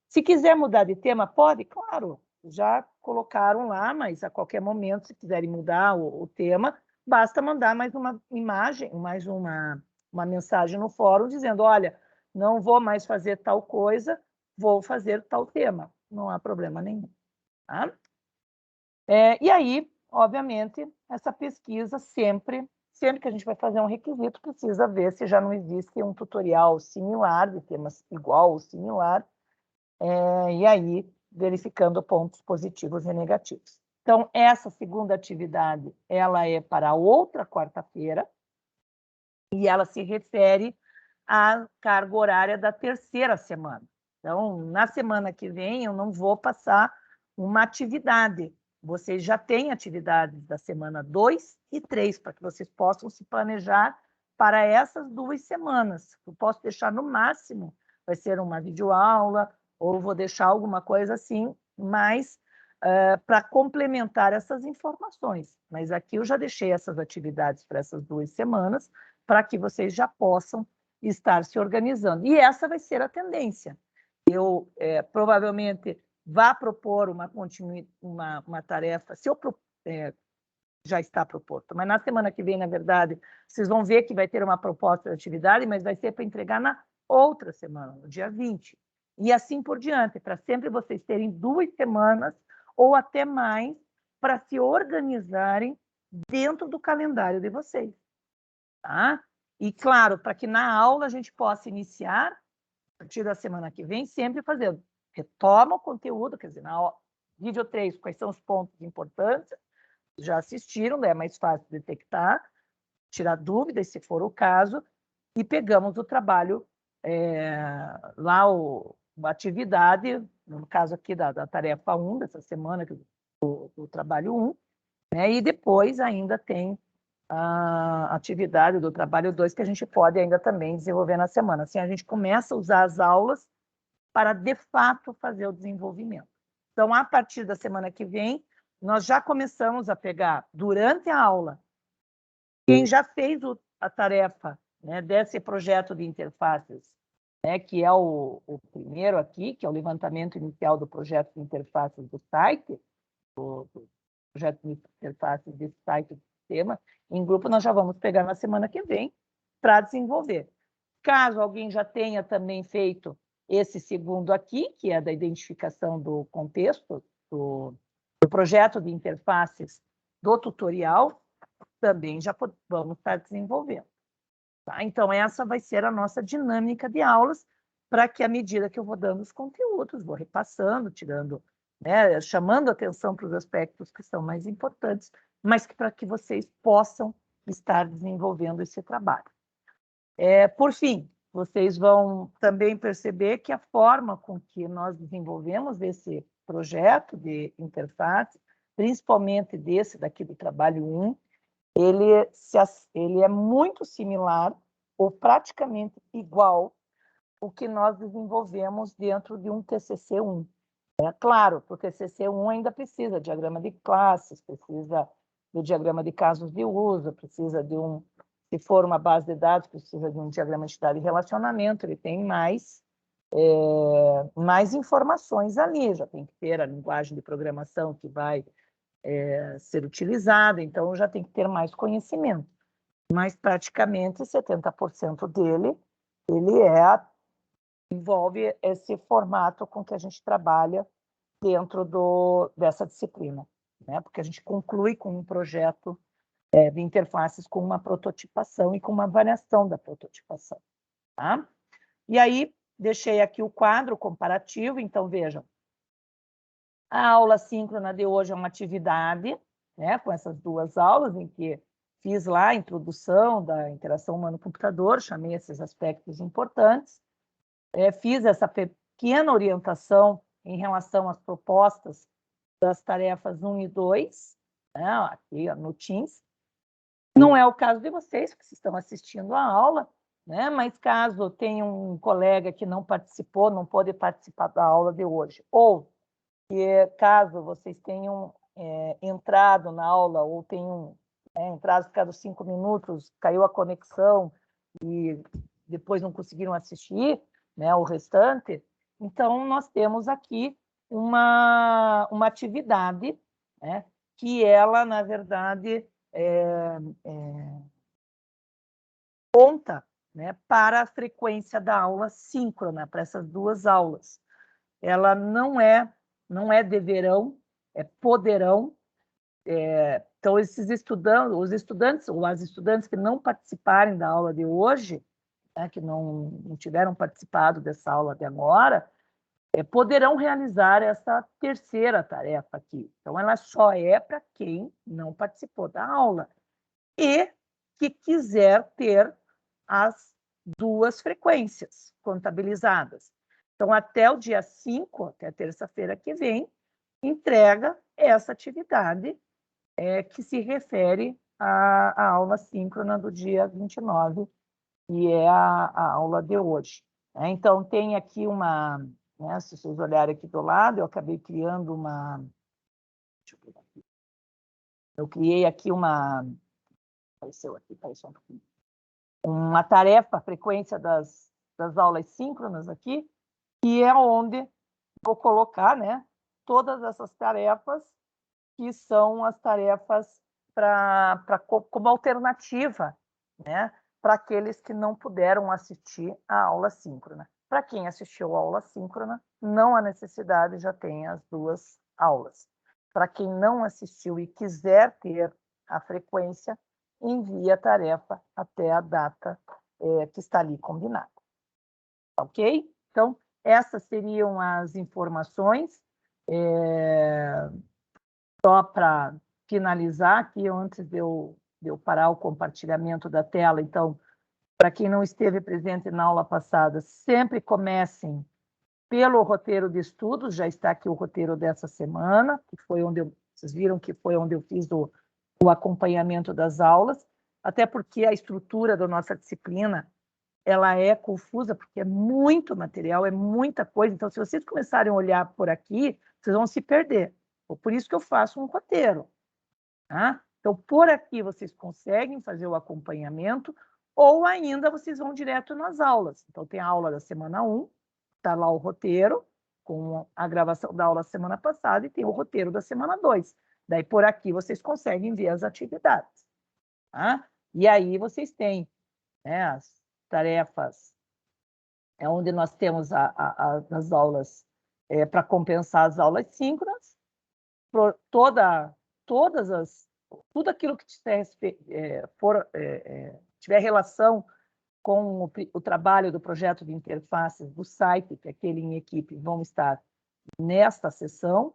Se quiser mudar de tema, pode? Claro, já colocaram lá, mas a qualquer momento, se quiserem mudar o tema, basta mandar mais uma imagem, mais uma mensagem no fórum dizendo, olha, não vou mais fazer tal coisa, vou fazer tal tema. Não há problema nenhum. Tá? E aí, obviamente, essa pesquisa sempre que a gente vai fazer um requisito, precisa ver se já não existe um tutorial similar, de temas igual ou similar, e aí verificando pontos positivos e negativos. Então, essa segunda atividade, ela é para outra quarta-feira, e ela se refere à carga horária da terceira semana. Então, na semana que vem, eu não vou passar uma atividade, vocês já têm atividades da semana 2 e 3, para que vocês possam se planejar para essas 2 semanas. Eu posso deixar no máximo, vai ser uma videoaula, ou vou deixar alguma coisa assim, mas para complementar essas informações. Mas aqui eu já deixei essas atividades para essas 2 semanas, para que vocês já possam estar se organizando. E essa vai ser a tendência. Eu provavelmente vá propor uma tarefa, se eu já está proposto, mas na semana que vem, na verdade, vocês vão ver que vai ter uma proposta de atividade, mas vai ser para entregar na outra semana, no dia 20. E assim por diante, para sempre vocês terem 2 semanas ou até mais para se organizarem dentro do calendário de vocês. Tá? E, claro, para que na aula a gente possa iniciar, a partir da semana que vem, sempre fazendo. Retoma o conteúdo, quer dizer, na vídeo 3, quais são os pontos importantes, já assistiram, né? É mais fácil detectar, tirar dúvidas, se for o caso, e pegamos o trabalho, lá, a atividade, no caso aqui da tarefa 1, dessa semana, do trabalho 1, né? E depois ainda tem a atividade do trabalho 2, que a gente pode ainda também desenvolver na semana. Assim, a gente começa a usar as aulas para, de fato, fazer o desenvolvimento. Então, a partir da semana que vem, nós já começamos a pegar, durante a aula, quem já fez a tarefa, né, desse projeto de interfaces, né, que é o primeiro aqui, que é o levantamento inicial do projeto de interfaces do site, do projeto de interfaces desse site do sistema, em grupo nós já vamos pegar na semana que vem para desenvolver. Caso alguém já tenha também feito esse segundo aqui, que é da identificação do contexto, do projeto de interfaces do tutorial, também já vamos estar desenvolvendo. Tá? Então, essa vai ser a nossa dinâmica de aulas, para que, à medida que eu vou dando os conteúdos, vou repassando, tirando, né, chamando atenção para os aspectos que são mais importantes, mas para que vocês possam estar desenvolvendo esse trabalho. Por fim, vocês vão também perceber que a forma com que nós desenvolvemos esse projeto de interface, principalmente desse daqui do trabalho 1, ele é muito similar ou praticamente igual ao que nós desenvolvemos dentro de um TCC-1. É claro, para o TCC-1 ainda precisa de diagrama de classes, precisa do diagrama de casos de uso, precisa de se for uma base de dados, precisa de um diagrama de entidade e relacionamento, ele tem mais informações ali, já tem que ter a linguagem de programação que vai ser utilizada, então já tem que ter mais conhecimento. Mas praticamente 70% dele, envolve esse formato com que a gente trabalha dentro dessa disciplina, né? Porque a gente conclui com um projeto de interfaces com uma prototipação e com uma variação da prototipação. Tá? E aí, deixei aqui o quadro comparativo, então vejam, a aula síncrona de hoje é uma atividade, né, com essas 2 aulas, em que fiz lá a introdução da interação humano-computador, chamei esses aspectos importantes, fiz essa pequena orientação em relação às propostas das tarefas 1 e 2, né, aqui no Teams. Não é o caso de vocês, que estão assistindo a aula, né, mas caso tenha um colega que não participou, não pôde participar da aula de hoje, ou caso vocês tenham entrado na aula ou tenham entrado, ficado 5 minutos, caiu a conexão e depois não conseguiram assistir, né, o restante, então nós temos aqui uma atividade, né, que ela, na verdade, conta, né, para a frequência da aula síncrona, para essas 2 aulas. Ela não é deverão, é poderão. Então, os estudantes ou as estudantes que não participarem da aula de hoje, né, que não tiveram participado dessa aula de agora, poderão realizar essa terceira tarefa aqui. Então, ela só é para quem não participou da aula e que quiser ter as 2 frequências contabilizadas. Então, até o dia 5, até terça-feira que vem, entrega essa atividade que se refere à aula síncrona do dia 29, que é a aula de hoje. Então, tem aqui uma, né, se vocês olharem aqui do lado, eu acabei criando uma... Deixa eu pegar aqui. Eu criei aqui uma... Apareceu aqui, apareceu um pouquinho. Uma tarefa, a frequência das aulas síncronas aqui, que é onde vou colocar, né, todas essas tarefas, que são as tarefas como alternativa, né, para aqueles que não puderam assistir à aula síncrona. Para quem assistiu à aula síncrona, não há necessidade, já tem as duas aulas. Para quem não assistiu e quiser ter a frequência, envie a tarefa até a data que está ali combinada. Ok? Então, essas seriam as informações. Só para finalizar aqui, antes de eu parar o compartilhamento da tela, então, para quem não esteve presente na aula passada, sempre comecem pelo roteiro de estudos, já está aqui o roteiro dessa semana, que foi onde vocês viram que foi onde eu fiz o acompanhamento das aulas, até porque a estrutura da nossa disciplina ela é confusa, porque é muito material, é muita coisa. Então, se vocês começarem a olhar por aqui, vocês vão se perder. Por isso que eu faço um roteiro. Tá? Então, por aqui vocês conseguem fazer o acompanhamento, ou ainda vocês vão direto nas aulas. Então, tem a aula da semana 1, está lá o roteiro, com a gravação da aula semana passada, e tem o roteiro da semana 2. Daí, por aqui, vocês conseguem ver as atividades. Tá? E aí, vocês têm, né, as tarefas, onde nós temos as aulas para compensar as aulas síncronas, tudo aquilo que tiver relação com o trabalho do projeto de interfaces do site, que aquele em equipe vão estar nesta sessão.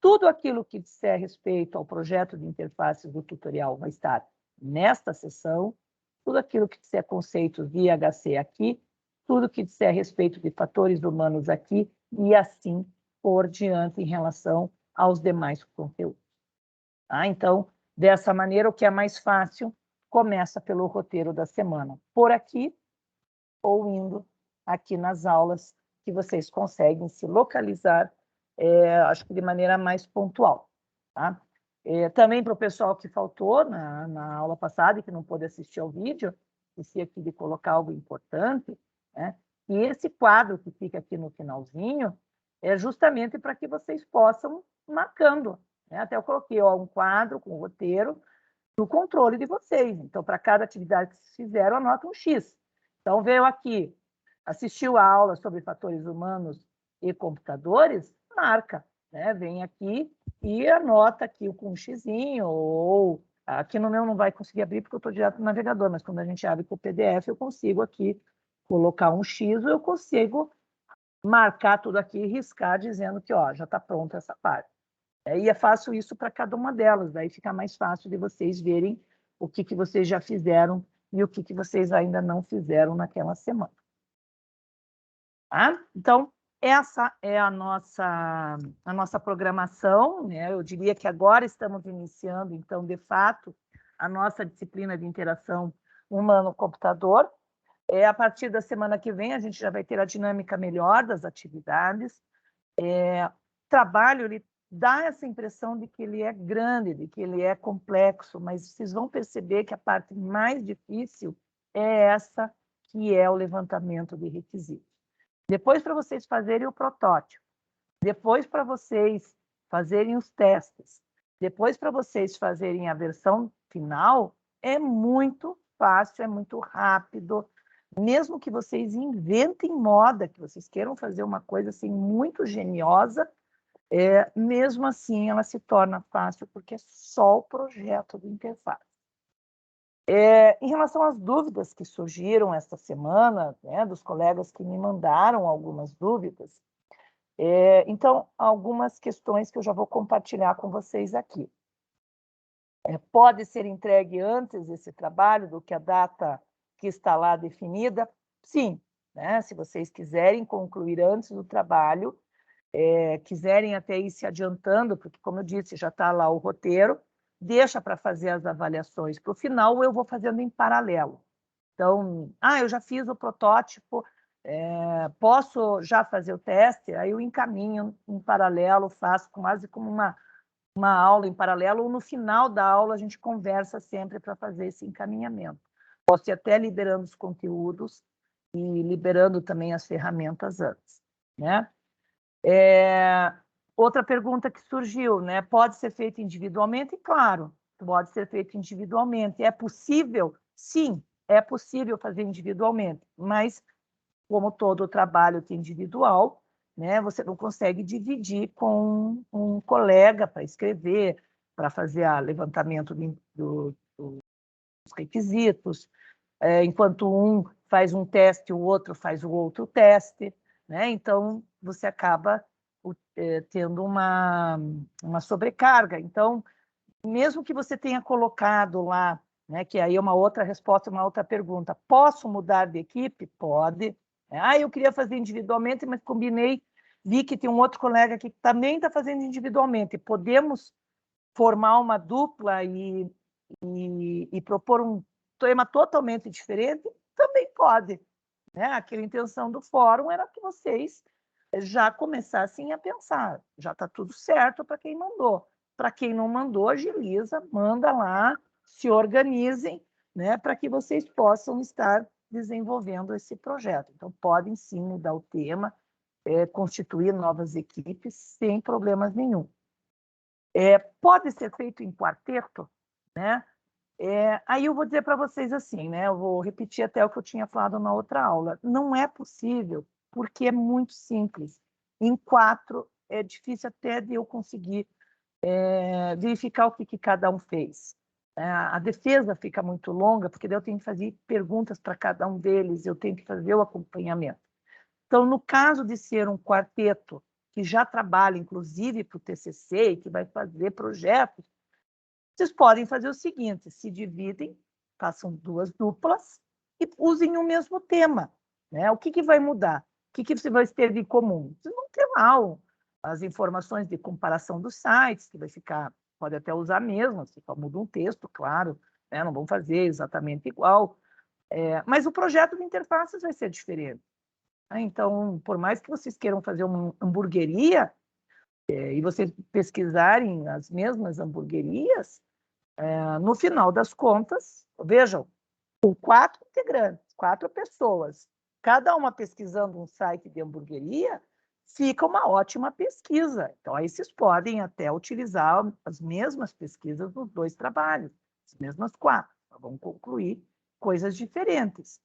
Tudo aquilo que disser respeito ao projeto de interfaces do tutorial vai estar nesta sessão. Tudo aquilo que disser conceitos de IHC aqui, tudo que disser respeito de fatores humanos aqui, e assim por diante em relação aos demais conteúdos. Tá? Então, dessa maneira, o que é mais fácil, começa pelo roteiro da semana, por aqui, ou indo aqui nas aulas, que vocês conseguem se localizar, acho que de maneira mais pontual. Tá? Também para o pessoal que faltou na aula passada e que não pôde assistir ao vídeo, esqueci aqui de colocar algo importante, né? E esse quadro que fica aqui no finalzinho é justamente para que vocês possam marcando, né? Até eu coloquei um quadro com o roteiro do controle de vocês. Então, para cada atividade que vocês fizeram, anota um X. Então, veio aqui, assistiu a aula sobre fatores humanos e computadores, marca, né? Vem aqui e anota aqui com um xizinho, ou aqui no meu não vai conseguir abrir porque eu estou direto no navegador, mas quando a gente abre com o PDF, eu consigo aqui colocar um X, ou eu consigo marcar tudo aqui e riscar dizendo que já está pronta essa parte. E eu faço isso para cada uma delas, daí fica mais fácil de vocês verem o que vocês já fizeram e o que vocês ainda não fizeram naquela semana. Tá? Então, essa é a nossa programação, né? Eu diria que agora estamos iniciando, então, de fato, a nossa disciplina de interação humano-computador. A partir da semana que vem, a gente já vai ter a dinâmica melhor das atividades. Trabalho, ele dá essa impressão de que ele é grande, de que ele é complexo, mas vocês vão perceber que a parte mais difícil é essa, que é o levantamento de requisitos. Depois, para vocês fazerem o protótipo, depois para vocês fazerem os testes, depois para vocês fazerem a versão final, é muito fácil, é muito rápido. Mesmo que vocês inventem moda, que vocês queiram fazer uma coisa assim muito geniosa, mesmo assim ela se torna fácil, porque é só o projeto de interface. Em relação às dúvidas que surgiram esta semana, né, dos colegas que me mandaram algumas dúvidas, então, algumas questões que eu já vou compartilhar com vocês aqui. Pode ser entregue antes esse trabalho do que a data que está lá definida? Sim, né? Se vocês quiserem concluir antes do trabalho, quiserem até ir se adiantando, porque, como eu disse, já está lá o roteiro, deixa para fazer as avaliações para o final, ou eu vou fazendo em paralelo. Então, eu já fiz o protótipo, posso já fazer o teste, aí eu encaminho em paralelo, faço quase como uma aula em paralelo, ou no final da aula a gente conversa sempre para fazer esse encaminhamento. Posso ir até liberando os conteúdos e liberando também as ferramentas antes, né? Outra pergunta que surgiu, né? Pode ser feito individualmente? Claro, pode ser feito individualmente. É possível? Sim, é possível fazer individualmente, mas como todo trabalho que é individual, né, você não consegue dividir com um colega para escrever, para fazer o levantamento dos requisitos, enquanto um faz um teste, o outro faz o outro teste, né? Então, você acaba tendo uma sobrecarga. Então, mesmo que você tenha colocado lá, né, que aí é uma outra resposta, uma outra pergunta, posso mudar de equipe? Pode. Eu queria fazer individualmente, mas combinei, vi que tem um outro colega que também está fazendo individualmente. Podemos formar uma dupla e propor um tema totalmente diferente? Também pode. Né? Aquela intenção do fórum era que vocês já começassem a pensar, já está tudo certo para quem mandou. Para quem não mandou, agiliza, manda lá, se organizem, né, para que vocês possam estar desenvolvendo esse projeto. Então, podem sim mudar o tema, constituir novas equipes sem problemas nenhum. Pode ser feito em quarteto, né? Aí eu vou dizer para vocês assim, né? Eu vou repetir até o que eu tinha falado na outra aula. Não é possível, porque é muito simples. Em 4, é difícil até de eu conseguir verificar o que cada um fez. A defesa fica muito longa, porque daí eu tenho que fazer perguntas para cada um deles, eu tenho que fazer o acompanhamento. Então, no caso de ser um quarteto que já trabalha, inclusive, para o TCC e que vai fazer projetos, vocês podem fazer o seguinte, se dividem, façam 2 duplas e usem o mesmo tema. Né? O que vai mudar? O que você vai ter de comum? Vocês vão ter lá as informações de comparação dos sites, que vai ficar, pode até usar mesmo, se só muda um texto, claro, né? Não vão fazer exatamente igual, mas o projeto de interfaces vai ser diferente. Então, por mais que vocês queiram fazer uma hamburgueria, e vocês pesquisarem as mesmas hamburguerias, no final das contas, vejam, com 4 integrantes, 4 pessoas, cada uma pesquisando um site de hamburgueria, fica uma ótima pesquisa. Então, aí vocês podem até utilizar as mesmas pesquisas nos 2 trabalhos, as mesmas 4, vão concluir coisas diferentes.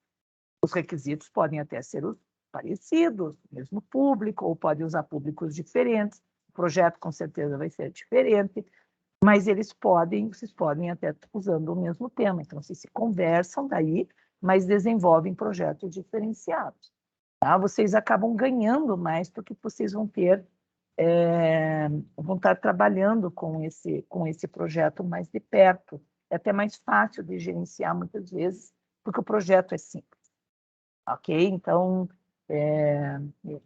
Os requisitos podem até ser parecidos, mesmo público, ou podem usar públicos diferentes. O projeto, com certeza, vai ser diferente, mas vocês podem até usando o mesmo tema. Então, vocês se conversam daí, mas desenvolvem projetos diferenciados. Tá? Vocês acabam ganhando mais porque vocês vão estar trabalhando com esse projeto mais de perto. É até mais fácil de gerenciar muitas vezes, porque o projeto é simples. Ok? Então,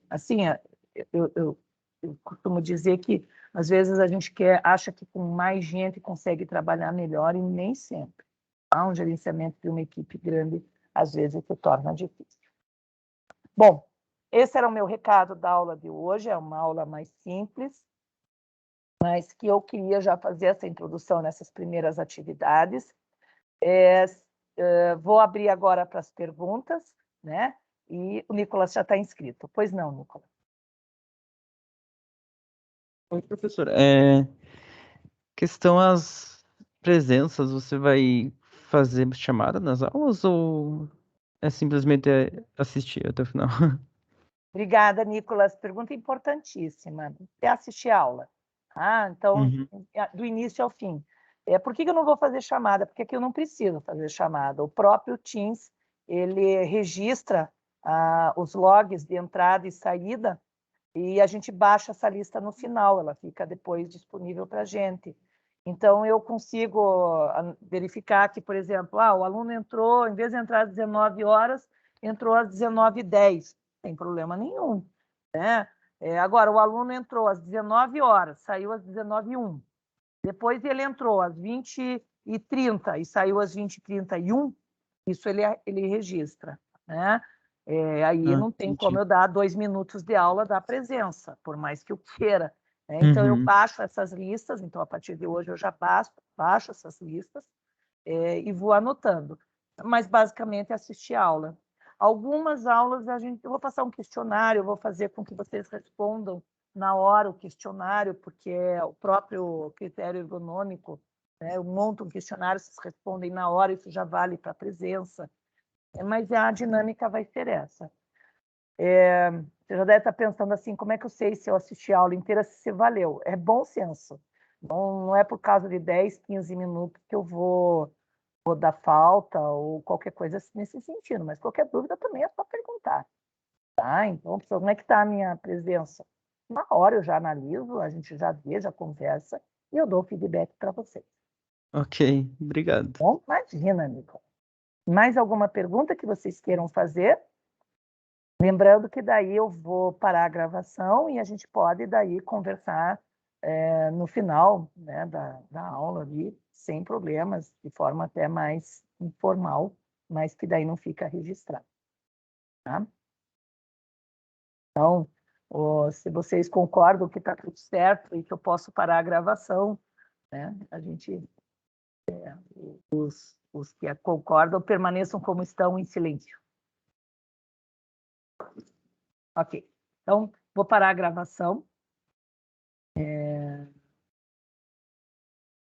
assim, eu costumo dizer que às vezes a gente acha que com mais gente consegue trabalhar melhor e nem sempre. Um gerenciamento de uma equipe grande às vezes se torna difícil. Bom, esse era o meu recado da aula de hoje, é uma aula mais simples, mas que eu queria já fazer essa introdução nessas primeiras atividades. Vou abrir agora para as perguntas, né? E o Nicolas já está inscrito. Pois não, Nicolas? Oi, professor. Questão as presenças, você vai fazer chamada nas aulas ou é simplesmente assistir até o final? Obrigada, Nicolas. Pergunta importantíssima. É assistir a aula. Então, do início ao fim. Por que eu não vou fazer chamada? Porque aqui eu não preciso fazer chamada. O próprio Teams, ele registra os logs de entrada e saída e a gente baixa essa lista no final, ela fica depois disponível para a gente. Então, eu consigo verificar que, por exemplo, o aluno entrou, em vez de entrar às 19 horas, entrou às 19h10. Sem problema nenhum. Né? Agora, o aluno entrou às 19 horas, saiu às 19h01. Depois ele entrou às 20h30 e saiu às 20h31, isso ele registra, né? Aí não tem como Entendi. eu dar 2 minutos de aula da presença, por mais que eu queira, né? Então, eu Uhum. baixo essas listas, então, a partir de hoje, eu já baixo essas listas e vou anotando. Mas, basicamente, é assistir aula. Algumas aulas, eu vou passar um questionário, eu vou fazer com que vocês respondam na hora o questionário, porque é o próprio critério ergonômico, né? Eu monto um questionário, vocês respondem na hora, isso já vale para a presença. Mas a dinâmica vai ser essa. Você já deve estar pensando assim, como é que eu sei se eu assisti a aula inteira, se valeu? É bom senso. Não é por causa de 10, 15 minutos que eu vou dar falta ou qualquer coisa nesse sentido, mas qualquer dúvida também é só perguntar. Tá? Então, como é que está a minha presença? Na hora eu já analiso, a gente já vê, já conversa e eu dou feedback para vocês. Ok, obrigado. Bom, imagina, Nico. Mais alguma pergunta que vocês queiram fazer? Lembrando que daí eu vou parar a gravação e a gente pode daí conversar no final, né, da aula ali, sem problemas, de forma até mais informal, mas que daí não fica registrado. Tá? Então, se vocês concordam que está tudo certo e que eu posso parar a gravação, né, a gente, os que concordam permaneçam como estão em silêncio. Ok. Então, vou parar a gravação.